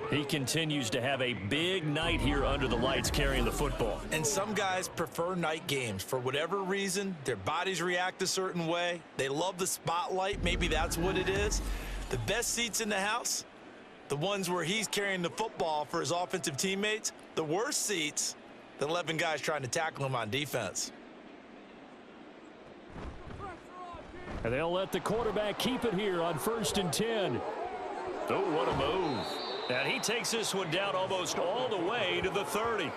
He continues to have a big night here under the lights carrying the football. And some guys prefer night games. For whatever reason, their bodies react a certain way. They love the spotlight. Maybe that's what it is. The best seats in the house, the ones where he's carrying the football for his offensive teammates. The worst seats, the 11 guys trying to tackle him on defense. And they'll let the quarterback keep it here on 1st and 10. Oh, what a move. And he takes this one down almost all the way to the 30.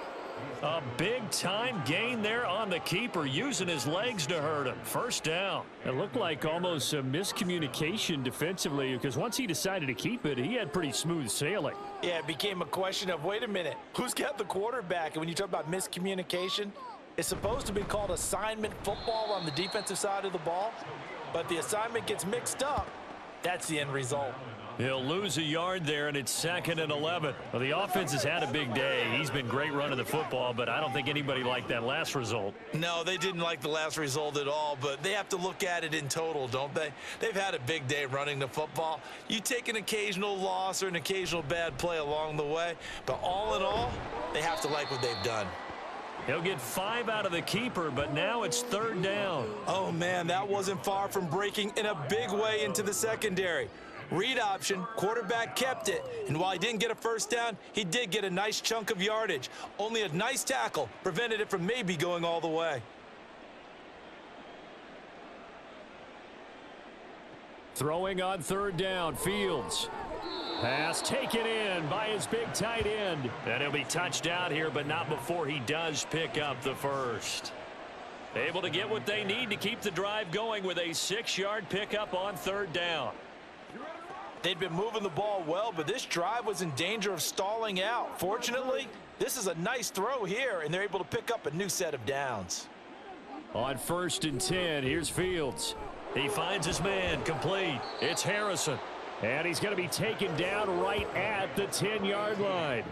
A big-time gain there on the keeper, using his legs to hurt him. 1st down. It looked like almost a miscommunication defensively, because once he decided to keep it, he had pretty smooth sailing. Yeah, it became a question of, wait a minute, who's got the quarterback? And when you talk about miscommunication, it's supposed to be called assignment football on the defensive side of the ball, but the assignment gets mixed up. That's the end result. He'll lose a yard there, and it's 2nd and 11. Well, the offense has had a big day. He's been great running the football, but I don't think anybody liked that last result. No, they didn't like the last result at all, but they have to look at it in total, don't they? They've had a big day running the football. You take an occasional loss or an occasional bad play along the way, but all in all, they have to like what they've done. He'll get 5 out of the keeper, but now it's 3rd down. Oh, man, that wasn't far from breaking in a big way into the secondary. Read option, quarterback kept it, and while he didn't get a 1st down, he did get a nice chunk of yardage. Only a nice tackle prevented it from maybe going all the way. Throwing on 3rd down, Fields. Pass taken in by his big tight end. And he'll be touched out here, but not before he does pick up the 1st. Able to get what they need to keep the drive going with a 6-yard pickup on 3rd down. They'd been moving the ball well, but this drive was in danger of stalling out. Fortunately, this is a nice throw here, and they're able to pick up a new set of downs. On 1st and 10, here's Fields. He finds his man, complete. It's Harrison. And he's going to be taken down right at the 10-yard line.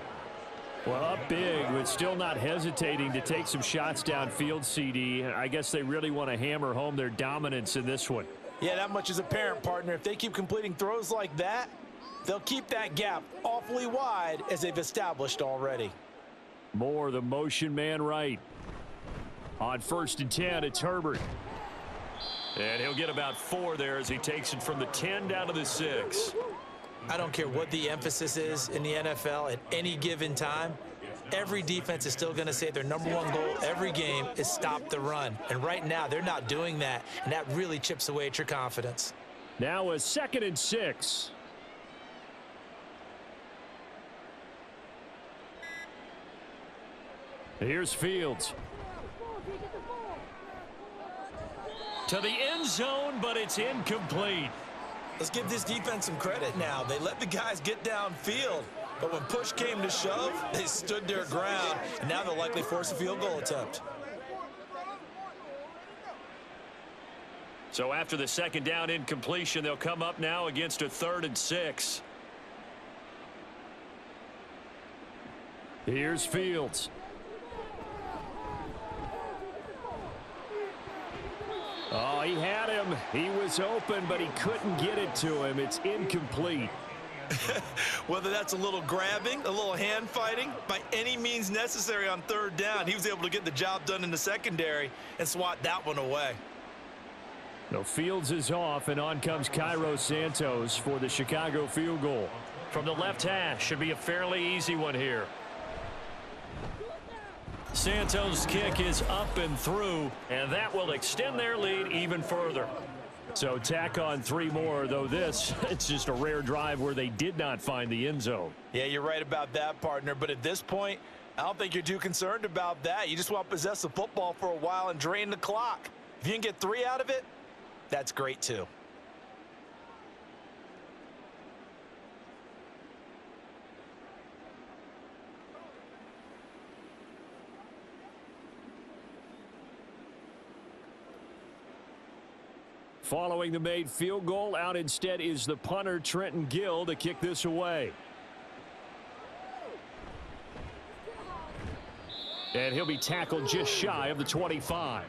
Well, up big, but still not hesitating to take some shots downfield, CD. I guess they really want to hammer home their dominance in this one. Yeah, that much is apparent, partner. If they keep completing throws like that, they'll keep that gap awfully wide as they've established already. Moore, the motion man right. On 1st and 10, it's Herbert. And he'll get about 4 there as he takes it from the 10 down to the 6. I don't care what the emphasis is in the NFL at any given time. Every defense is still going to say their number 1 goal every game is stop the run. And right now, they're not doing that, and that really chips away at your confidence. Now a 2nd and 6. Here's Fields. To the end zone, but it's incomplete. Let's give this defense some credit now. They let the guys get downfield. But when push came to shove, they stood their ground, and now they'll likely force a field goal attempt. So after the 2nd down incompletion, they'll come up now against a 3rd and 6. Here's Fields. Oh, he had him. He was open, but he couldn't get it to him. It's incomplete. Whether that's a little grabbing, a little hand fighting, by any means necessary on 3rd down, he was able to get the job done in the secondary and swat that one away. No, Fields is off, and on comes Cairo Santos for the Chicago field goal. From the left hash, should be a fairly easy one here. Santos' kick is up and through, and that will extend their lead even further. So tack on 3 more, though this, it's just a rare drive where they did not find the end zone. Yeah, you're right about that, partner. But at this point, I don't think you're too concerned about that. You just want to possess the football for a while and drain the clock. If you can get 3 out of it, that's great too. Following the made field goal, out instead is the punter, Trenton Gill, to kick this away. And he'll be tackled just shy of the 25.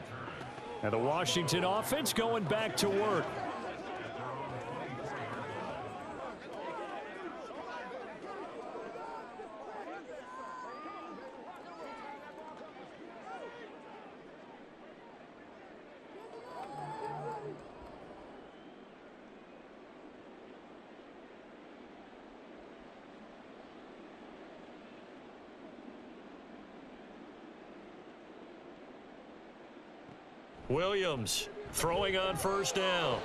And the Washington offense going back to work. Williams throwing on first down.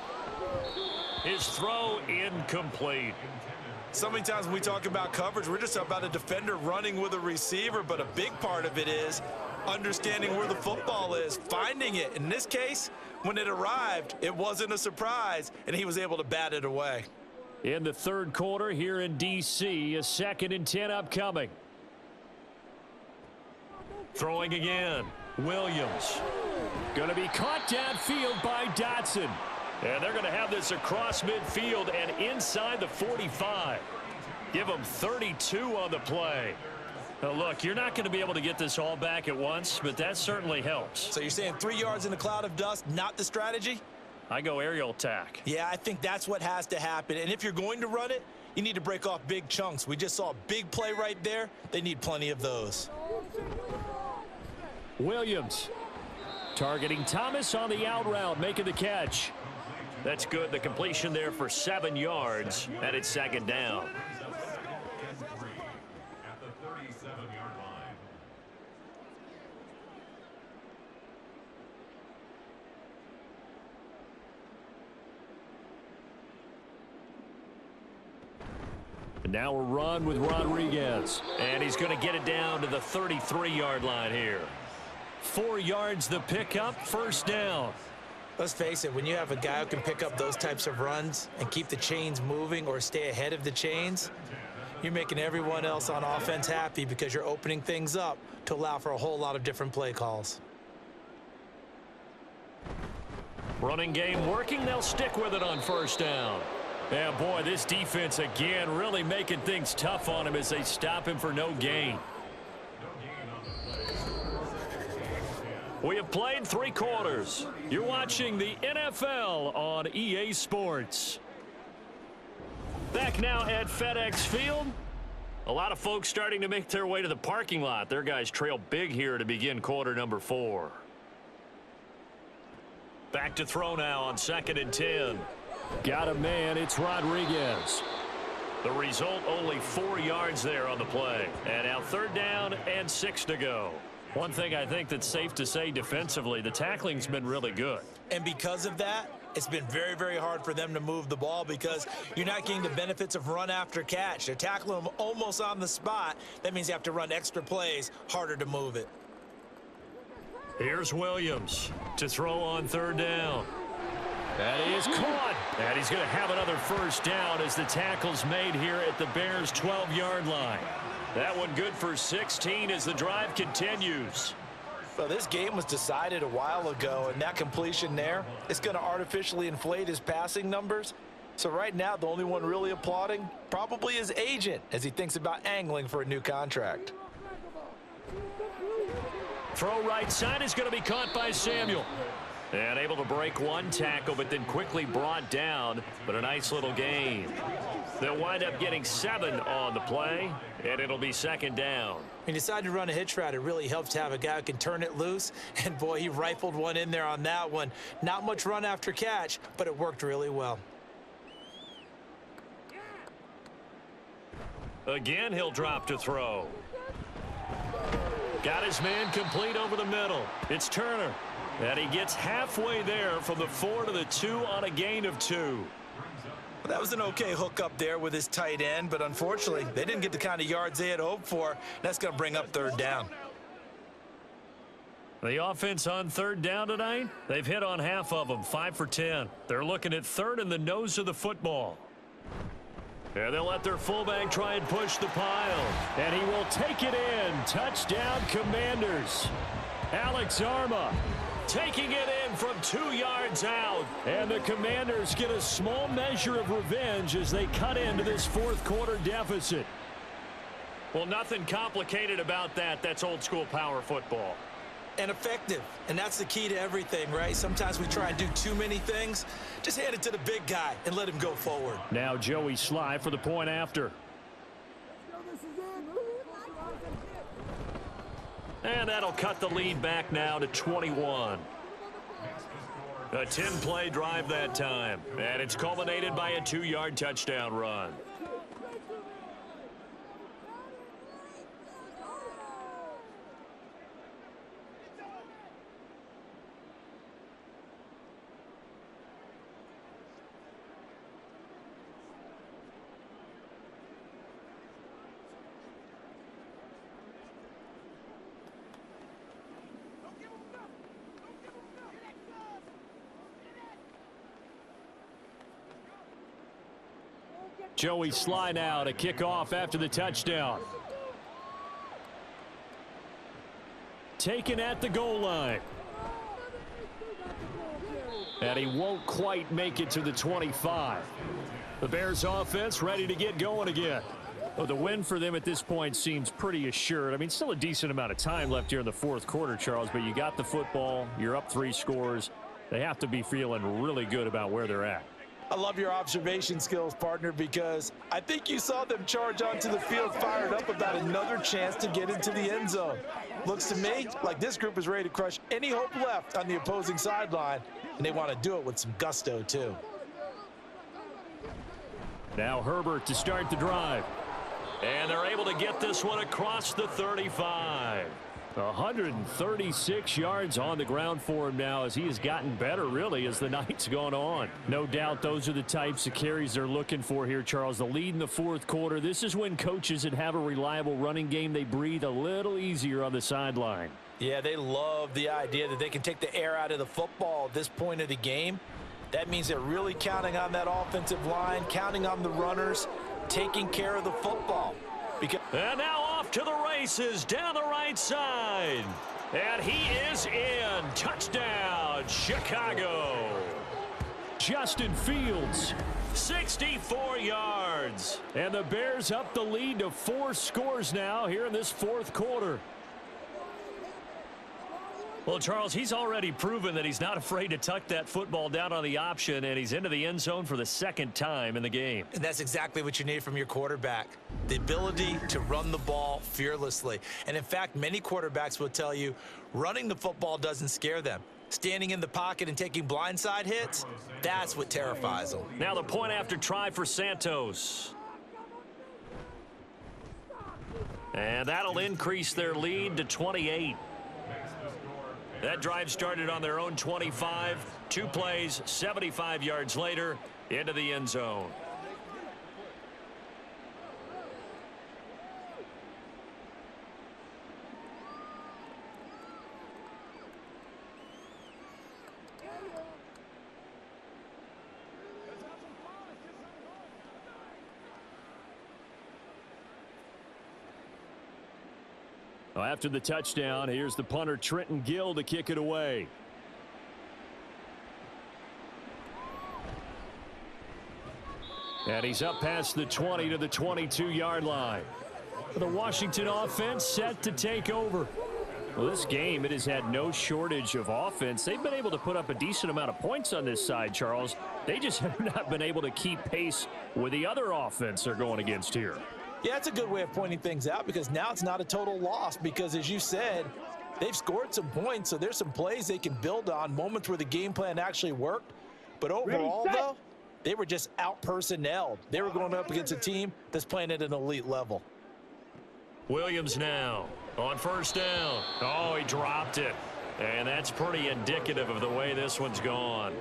His throw incomplete. So many times when we talk about coverage, we're just about a defender running with a receiver, but a big part of it is understanding where the football is, finding it. In this case, when it arrived, it wasn't a surprise, and he was able to bat it away. In the third quarter here in D.C., a 2nd and 10 upcoming. Throwing again, Williams. Going to be caught downfield by Dotson. And they're going to have this across midfield and inside the 45. Give them 32 on the play. Now look, you're not going to be able to get this all back at once, but that certainly helps. So you're saying 3 yards in a cloud of dust, not the strategy? I go aerial attack. Yeah, I think that's what has to happen. And if you're going to run it, you need to break off big chunks. We just saw a big play right there. They need plenty of those. Williams targeting Thomas on the out route, making the catch. That's good. The completion there for 7 yards, and it's 2nd down. And now a run with Rodriguez. And he's going to get it down to the 33-yard line here. 4 yards the pickup, first down. Let's face it, when you have a guy who can pick up those types of runs and keep the chains moving or stay ahead of the chains, you're making everyone else on offense happy because you're opening things up to allow for a whole lot of different play calls. Running game working. They'll stick with it on first down. Yeah, boy, this defense again really making things tough on him as they stop him for no gain. We have played 3 quarters. You're watching the NFL on EA Sports. Back now at FedEx Field. A lot of folks starting to make their way to the parking lot. Their guys trail big here to begin quarter number 4. Back to throw now on 2nd and 10. Got a man. It's Rodriguez. The result, only 4 yards there on the play. And now 3rd down and 6 to go. One thing I think that's safe to say defensively, the tackling's been really good. And because of that, it's been very, very hard for them to move the ball because you're not getting the benefits of run after catch. They're tackling them almost on the spot. That means you have to run extra plays, harder to move it. Here's Williams to throw on 3rd down. That is caught. And he's going to have another first down as the tackle's made here at the Bears' 12-yard line. That one good for 16 as the drive continues. Well, this game was decided a while ago, and that completion there is going to artificially inflate his passing numbers. So right now, the only one really applauding probably his agent as he thinks about angling for a new contract. Throw right side is going to be caught by Samuel. And able to break one tackle, but then quickly brought down. But a nice little gain. They'll wind up getting 7 on the play, and it'll be 2nd down. When you decide to run a hitch route, it really helps to have a guy who can turn it loose. And, boy, he rifled one in there on that one. Not much run after catch, but it worked really well. Again, he'll drop to throw. Got his man complete over the middle. It's Turner. And he gets halfway there from the 4 to the 2 on a gain of 2. Well, that was an okay hook up there with his tight end, but unfortunately, they didn't get the kind of yards they had hoped for. That's going to bring up 3rd down. The offense on 3rd down tonight, they've hit on half of them, 5 for 10. They're looking at 3rd in the nose of the football. And they'll let their fullback try and push the pile. And he will take it in. Touchdown, Commanders. Alex Arma taking it in from 2 yards out. And the Commanders get a small measure of revenge as they cut into this 4th quarter deficit. Well, nothing complicated about that. That's old school power football. And effective. And that's the key to everything, right? Sometimes we try and do too many things. Just hand it to the big guy and let him go forward. Now Joey Sly for the point after. And that'll cut the lead back now to 21. A 10-play drive that time. And it's culminated by a 2-yard touchdown run. Joey Sly now to kick off after the touchdown. Taken at the goal line. And he won't quite make it to the 25. The Bears offense ready to get going again. Well, the win for them at this point seems pretty assured. I mean, still a decent amount of time left here in the fourth quarter, Charles, but you got the football. You're up 3 scores. They have to be feeling really good about where they're at. I love your observation skills, partner, because I think you saw them charge onto the field fired up about another chance to get into the end zone. Looks to me like this group is ready to crush any hope left on the opposing sideline, and they want to do it with some gusto, too. Now Herbert to start the drive. And they're able to get this one across the 35. 136 yards on the ground for him now as he has gotten better, really, as the night's gone on. No doubt those are the types of carries they're looking for here, Charles. The lead in the fourth quarter. This is when coaches that have a reliable running game, they breathe a little easier on the sideline. Yeah, they love the idea that they can take the air out of the football at this point of the game. That means they're really counting on that offensive line, counting on the runners, taking care of the football. And now off to the races down the right side. And he is in. Touchdown, Chicago. Justin Fields, 64 yards. And the Bears up the lead to 4 scores now here in this fourth quarter. Well, Charles, he's already proven that he's not afraid to tuck that football down on the option, and he's into the end zone for the second time in the game. And that's exactly what you need from your quarterback, the ability to run the ball fearlessly. And in fact, many quarterbacks will tell you running the football doesn't scare them. Standing in the pocket and taking blindside hits, that's what terrifies them. Now the point after try for Santos. And that'll increase their lead to 28. That drive started on their own 25. 2 plays, 75 yards later, into the end zone. Well, after the touchdown, here's the punter Trenton Gill to kick it away. And he's up past the 20 to the 22-yard line. The Washington offense set to take over. Well, this game, it has had no shortage of offense. They've been able to put up a decent amount of points on this side, Charles. They just have not been able to keep pace with the other offense they're going against here. Yeah, that's a good way of pointing things out because now it's not a total loss because, as you said, they've scored some points, so there's some plays they can build on, moments where the game plan actually worked. But overall, though, they were just out-personnelled. They were going up against a team that's playing at an elite level. Williams now on first down. Oh, he dropped it. And that's pretty indicative of the way this one's gone.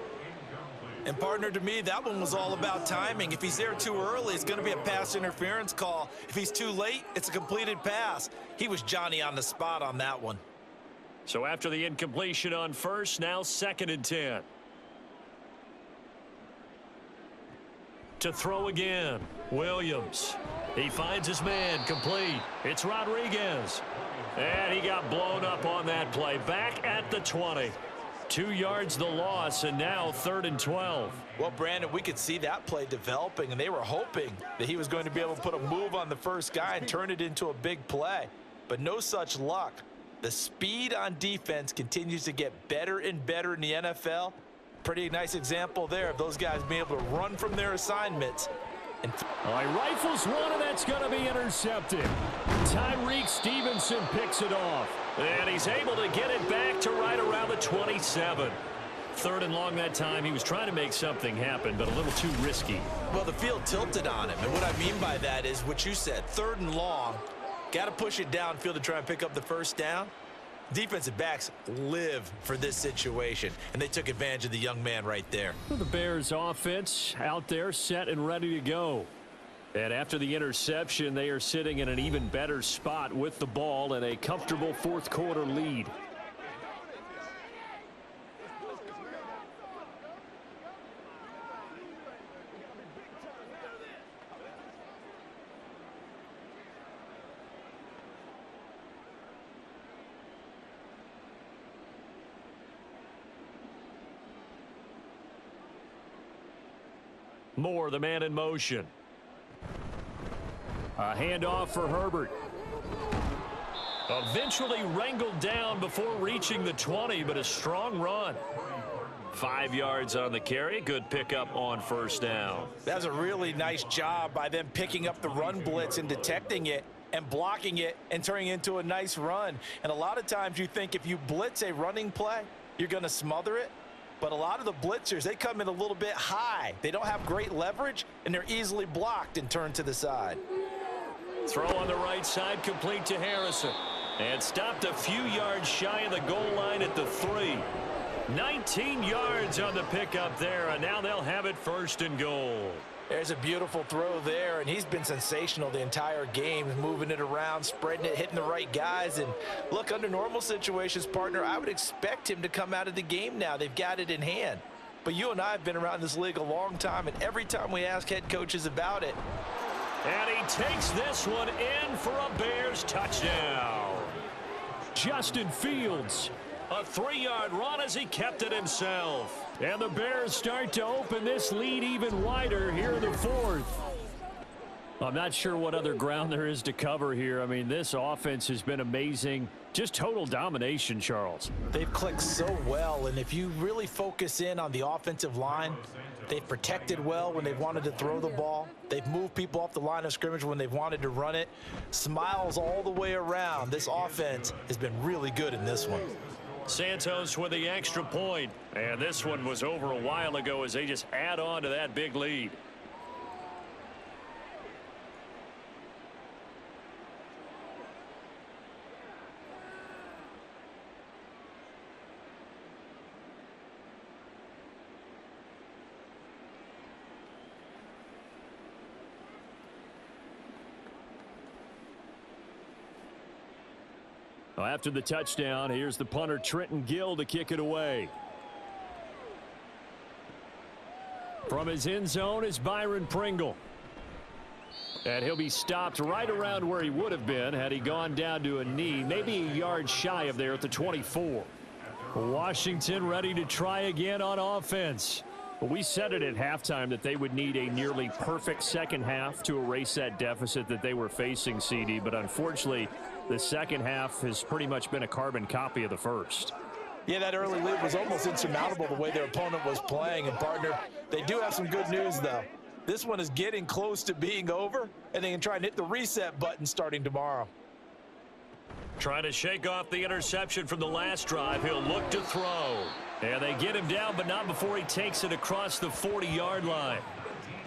And, partner, to me, that one was all about timing. If he's there too early, it's going to be a pass interference call. If he's too late, it's a completed pass. He was Johnny on the spot on that one. So after the incompletion on first, now 2nd and 10. To throw again, Williams. He finds his man, complete. It's Rodriguez. And he got blown up on that play. Back at the 20. 2 yards the loss, and now 3rd and 12. Well, Brandon, we could see that play developing, and they were hoping that he was going to be able to put a move on the first guy and turn it into a big play. But no such luck. The speed on defense continues to get better and better in the NFL. Pretty nice example there of those guys being able to run from their assignments. He rifles one, and that's going to be intercepted. Tyreek Stevenson picks it off. And he's able to get it back to right around the 27. 3rd and long that time. He was trying to make something happen, but a little too risky. Well, the field tilted on him. And what I mean by that is what you said. 3rd and long. Got to push it downfield to try and pick up the first down. Defensive backs live for this situation, and they took advantage of the young man right there. The Bears offense out there set and ready to go. And after the interception, they are sitting in an even better spot with the ball and a comfortable fourth quarter lead. Moore, the man in motion. A handoff for Herbert. Eventually wrangled down before reaching the 20, but a strong run. 5 yards on the carry. Good pickup on first down. That was a really nice job by them picking up the run blitz and detecting it and blocking it and turning it into a nice run. And a lot of times you think if you blitz a running play, you're going to smother it. But a lot of the blitzers, they come in a little bit high. They don't have great leverage, and they're easily blocked and turned to the side. Throw on the right side, complete to Harrison. And stopped a few yards shy of the goal line at the 3. 19 yards on the pickup there, and now they'll have it first and goal. There's a beautiful throw there, and he's been sensational the entire game, moving it around, spreading it, hitting the right guys. And look, under normal situations, partner, I would expect him to come out of the game now. They've got it in hand. But you and I have been around this league a long time, and every time we ask head coaches about it. And he takes this one in for a Bears touchdown. Justin Fields. A 3-yard run as he kept it himself. And the Bears start to open this lead even wider here in the 4th. I'm not sure what other ground there is to cover here. I mean, this offense has been amazing. Just total domination, Charles. They've clicked so well, and if you really focus in on the offensive line, they've protected well when they've wanted to throw the ball. They've moved people off the line of scrimmage when they've wanted to run it. Smiles all the way around. This offense has been really good in this one. Santos with the extra point. And this one was over a while ago as they just add on to that big lead. Well, after the touchdown, here's the punter Trenton Gill to kick it away. From his end zone is Byron Pringle. And he'll be stopped right around where he would have been had he gone down to a knee, maybe a yard shy of there at the 24. Washington ready to try again on offense. We said it at halftime that they would need a nearly perfect second half to erase that deficit that they were facing, CD, but unfortunately the second half has pretty much been a carbon copy of the first. Yeah, that early lead was almost insurmountable the way their opponent was playing. And, partner, they do have some good news, though. This one is getting close to being over, and they can try and hit the reset button starting tomorrow. Trying to shake off the interception from the last drive. He'll look to throw. And they get him down, but not before he takes it across the 40-yard line.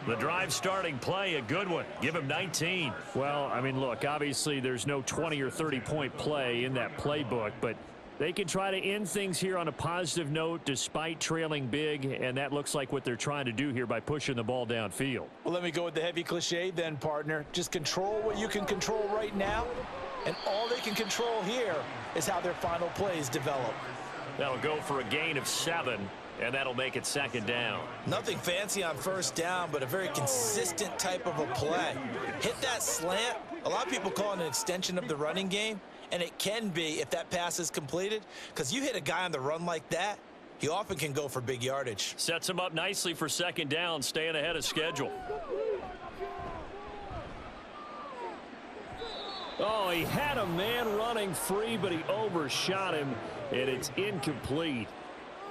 The drive starting play, a good one. Give him 19. Well, I mean, look, obviously there's no 20 or 30-point play in that playbook, but they can try to end things here on a positive note despite trailing big, and that looks like what they're trying to do here by pushing the ball downfield. Well, let me go with the heavy cliche then, partner. Just control what you can control right now, and all they can control here is how their final plays develop. That'll go for a gain of 7. And that'll make it second down. Nothing fancy on first down, but a very consistent type of a play. Hit that slant. A lot of people call it an extension of the running game, and it can be if that pass is completed, because you hit a guy on the run like that, he often can go for big yardage. Sets him up nicely for second down, staying ahead of schedule. Oh, he had a man running free, but he overshot him, and it's incomplete.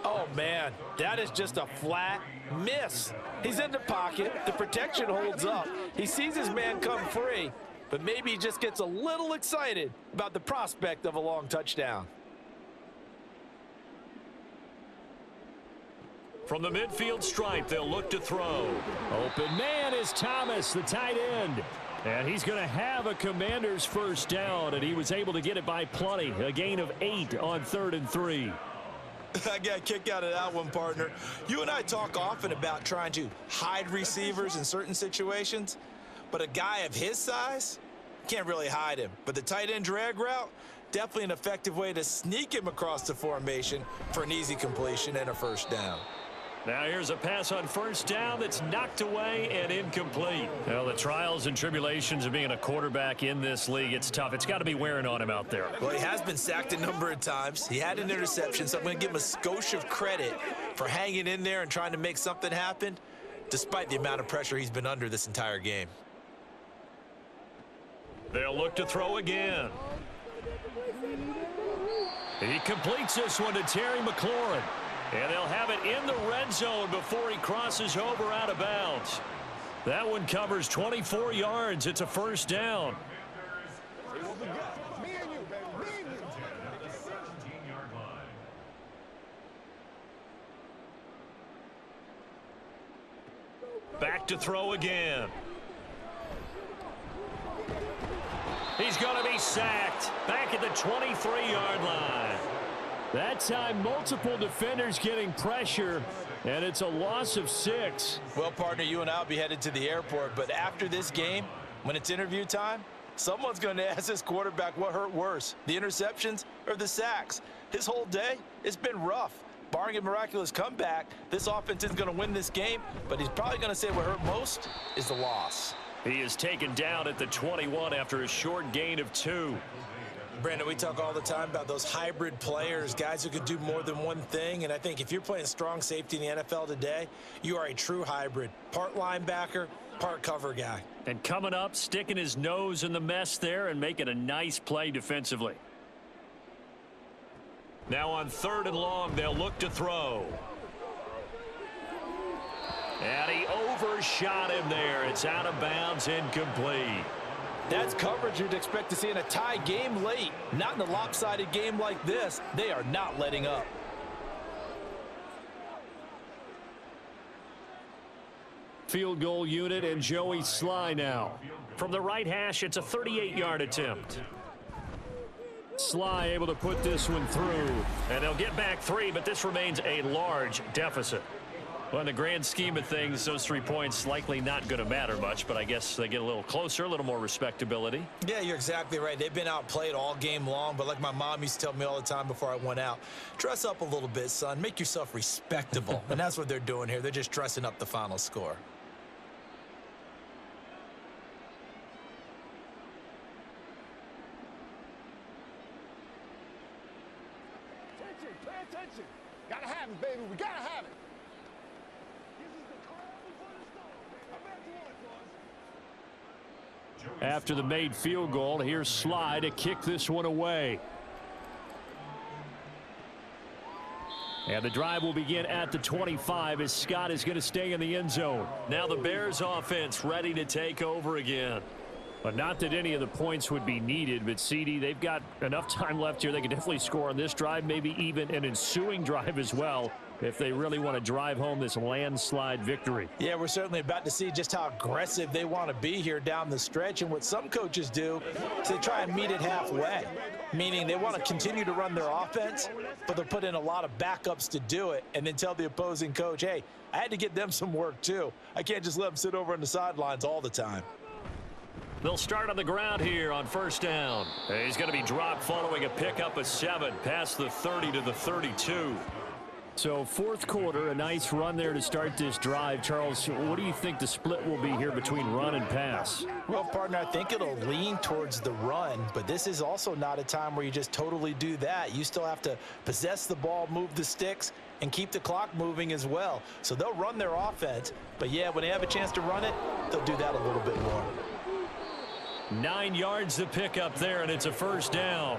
Oh, man, that is just a flat miss. He's in the pocket. The protection holds up. He sees his man come free, but maybe he just gets a little excited about the prospect of a long touchdown. From the midfield stripe, they'll look to throw. Open man is Thomas, the tight end. And he's going to have a Commander's first down, and he was able to get it by plenty. A gain of 8 on 3rd and 3. I got a kick out of that one, partner. You and I talk often about trying to hide receivers in certain situations, but a guy of his size can't really hide him. But the tight end drag route, definitely an effective way to sneak him across the formation for an easy completion and a first down. Now here's a pass on first down that's knocked away and incomplete. Well, the trials and tribulations of being a quarterback in this league, it's tough. It's got to be wearing on him out there. Well, he has been sacked a number of times. He had an interception, so I'm going to give him a skosh of credit for hanging in there and trying to make something happen. despite the amount of pressure he's been under this entire game. They'll look to throw again. He completes this one to Terry McLaurin. And they'll have it in the red zone before he crosses over out of bounds. That one covers 24 yards. It's a first down. Back to throw again. He's going to be sacked back at the 23-yard line. That time, multiple defenders getting pressure, and it's a loss of 6. Well, partner, you and I will be headed to the airport, but after this game, when it's interview time, someone's going to ask this quarterback what hurt worse, the interceptions or the sacks. His whole day, it's been rough. Barring a miraculous comeback, this offense isn't going to win this game, but he's probably going to say what hurt most is the loss. He is taken down at the 21 after a short gain of 2. Brandon, we talk all the time about those hybrid players, guys who could do more than one thing, and I think if you're playing strong safety in the NFL today, you are a true hybrid. Part linebacker, part cover guy. And coming up, sticking his nose in the mess there and making a nice play defensively. Now on 3rd and long, they'll look to throw. And he overshot him there. It's out of bounds, incomplete. That's coverage you'd expect to see in a tie game late. Not in a lopsided game like this. They are not letting up. Field goal unit and Joey Sly now. From the right hash, it's a 38-yard attempt. Sly able to put this one through. And they'll get back 3, but this remains a large deficit. Well, in the grand scheme of things, those 3 points likely not going to matter much, but I guess they get a little closer, a little more respectability. Yeah, you're exactly right. They've been outplayed all game long, but like my mom used to tell me all the time before I went out, dress up a little bit, son. Make yourself respectable. And that's what they're doing here. They're just dressing up the final score. Pay attention. Gotta have it, baby. We gotta have it. After the made field goal, here's Sly to kick this one away. And the drive will begin at the 25 as Scott is going to stay in the end zone. Now the Bears offense ready to take over again. But not that any of the points would be needed, but CD, they've got enough time left here. They can definitely score on this drive, maybe even an ensuing drive as well, if they really want to drive home this landslide victory. Yeah, we're certainly about to see just how aggressive they want to be here down the stretch. And what some coaches do is they try and meet it halfway, meaning they want to continue to run their offense, but they'll put in a lot of backups to do it and then tell the opposing coach, hey, I had to get them some work too. I can't just let them sit over on the sidelines all the time. They'll start on the ground here on 1st down. He's going to be dropped following a pickup of 7 past the 30 to the 32. So 4th quarter, a nice run there to start this drive. Charles, what do you think the split will be here between run and pass? Well, partner, I think it'll lean towards the run, but this is also not a time where you just totally do that. You still have to possess the ball, move the sticks, and keep the clock moving as well. So they'll run their offense, but yeah, when they have a chance to run it, they'll do that a little bit more. 9 yards to pick up there, and it's a 1st down.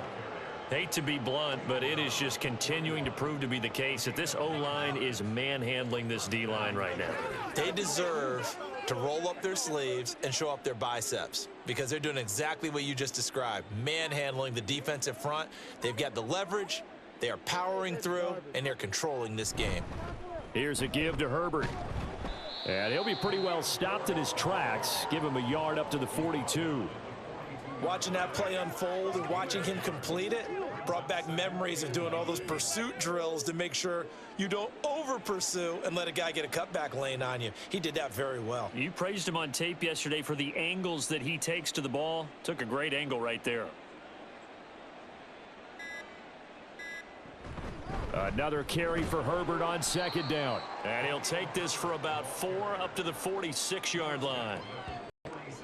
Hate to be blunt, but it is just continuing to prove to be the case that this O-line is manhandling this D-line right now. They deserve to roll up their sleeves and show up their biceps because they're doing exactly what you just described, manhandling the defensive front. They've got the leverage, they are powering through, and they're controlling this game. Here's a give to Herbert. And he'll be pretty well stopped in his tracks. Give him a yard up to the 42. Watching that play unfold and watching him complete it brought back memories of doing all those pursuit drills to make sure you don't over-pursue and let a guy get a cutback lane on you. He did that very well. You praised him on tape yesterday for the angles that he takes to the ball. Took a great angle right there. Another carry for Herbert on 2nd down. And he'll take this for about 4 up to the 46-yard line.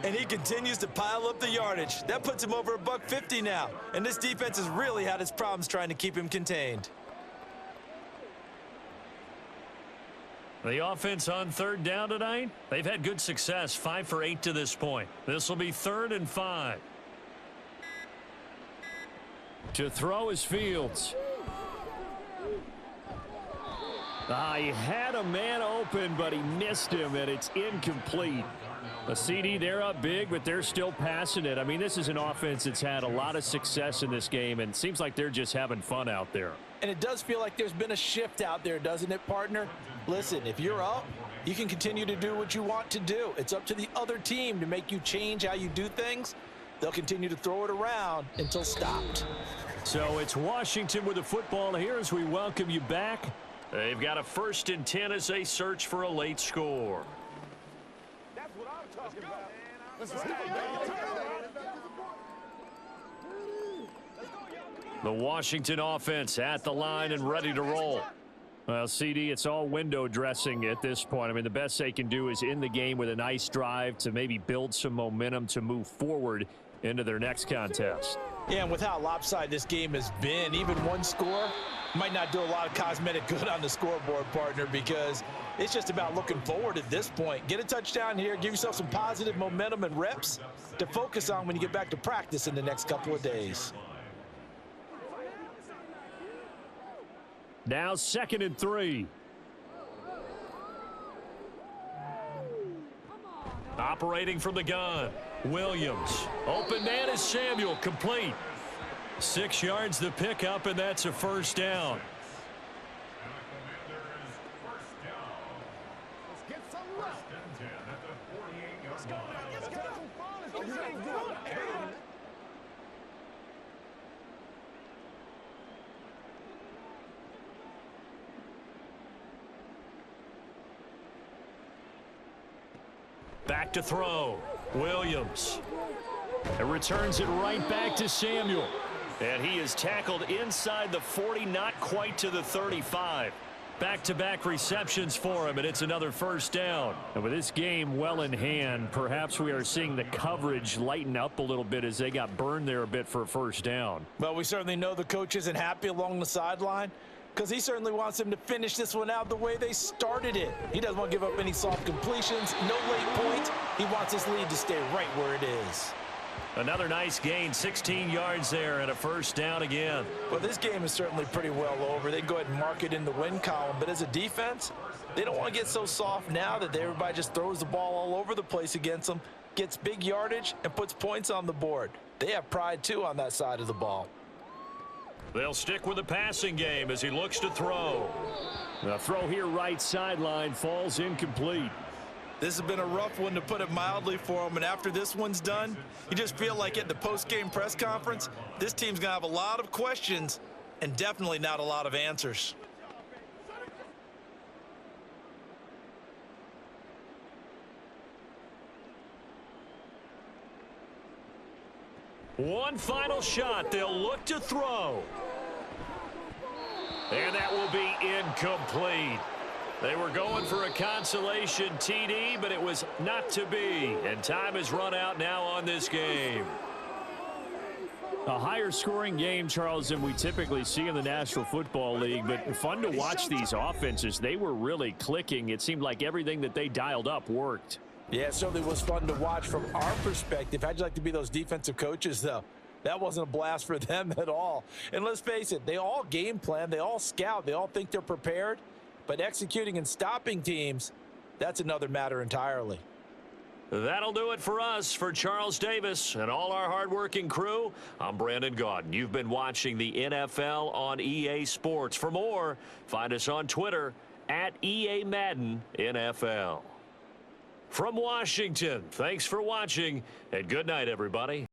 And he continues to pile up the yardage. That puts him over $150 now. And this defense has really had its problems trying to keep him contained. The offense on third down tonight, they've had good success, 5 for 8 to this point. This will be 3rd and 5. To throw is Fields. He had a man open, but he missed him, and it's incomplete. A CD, they're up big, but they're still passing it. I mean, this is an offense that's had a lot of success in this game, and it seems like they're just having fun out there. And it does feel like there's been a shift out there, doesn't it, partner? Listen, if you're up, you can continue to do what you want to do. It's up to the other team to make you change how you do things. They'll continue to throw it around until stopped. So it's Washington with the football here as we welcome you back. They've got a 1st and 10 as they search for a late score. That's what I'm talking about. Let's go. The Washington offense at the line and ready to roll. Well, CD, it's all window dressing at this point. I mean, the best they can do is in the game with a nice drive to maybe build some momentum to move forward into their next contest. Yeah, and with how lopsided this game has been, even one score might not do a lot of cosmetic good on the scoreboard, partner, because it's just about looking forward at this point. Get a touchdown here, give yourself some positive momentum and reps to focus on when you get back to practice in the next couple of days. Now 2nd and 3. Operating from the gun, Williams. Open man is Samuel, complete. 6 yards the pickup, and that's a 1st down. Back to throw. Williams. It returns it right back to Samuel. And he is tackled inside the 40, not quite to the 35. Back-to-back receptions for him, and it's another 1st down. And with this game well in hand, perhaps we are seeing the coverage lighten up a little bit as they got burned there a bit for a 1st down. Well, we certainly know the coach isn't happy along the sideline because he certainly wants them to finish this one out the way they started it. He doesn't want to give up any soft completions, no late points. He wants his lead to stay right where it is. Another nice gain, 16 yards there, and a 1st down again. Well, this game is certainly pretty well over. They can go ahead and mark it in the win column, but as a defense, they don't want to get so soft now that everybody just throws the ball all over the place against them, gets big yardage, and puts points on the board. They have pride, too, on that side of the ball. They'll stick with the passing game as he looks to throw. The throw here right sideline falls incomplete. This has been a rough one, to put it mildly, for him, and after this one's done, you just feel like at the post-game press conference, this team's going to have a lot of questions and definitely not a lot of answers. One final shot. They'll look to throw. And that will be incomplete. They were going for a consolation TD, but it was not to be. And time has run out now on this game. A higher scoring game, Charles, than we typically see in the National Football League, but fun to watch these offenses. They were really clicking. It seemed like everything that they dialed up worked. Yeah, it certainly was fun to watch from our perspective. How'd you like to be those defensive coaches, though? That wasn't a blast for them at all. And let's face it, they all game plan, they all scout, they all think they're prepared. But executing and stopping teams, that's another matter entirely. That'll do it for us. For Charles Davis and all our hardworking crew, I'm Brandon Gaudin. You've been watching the NFL on EA Sports. For more, find us on Twitter at EA Madden NFL. From Washington, thanks for watching, and good night, everybody.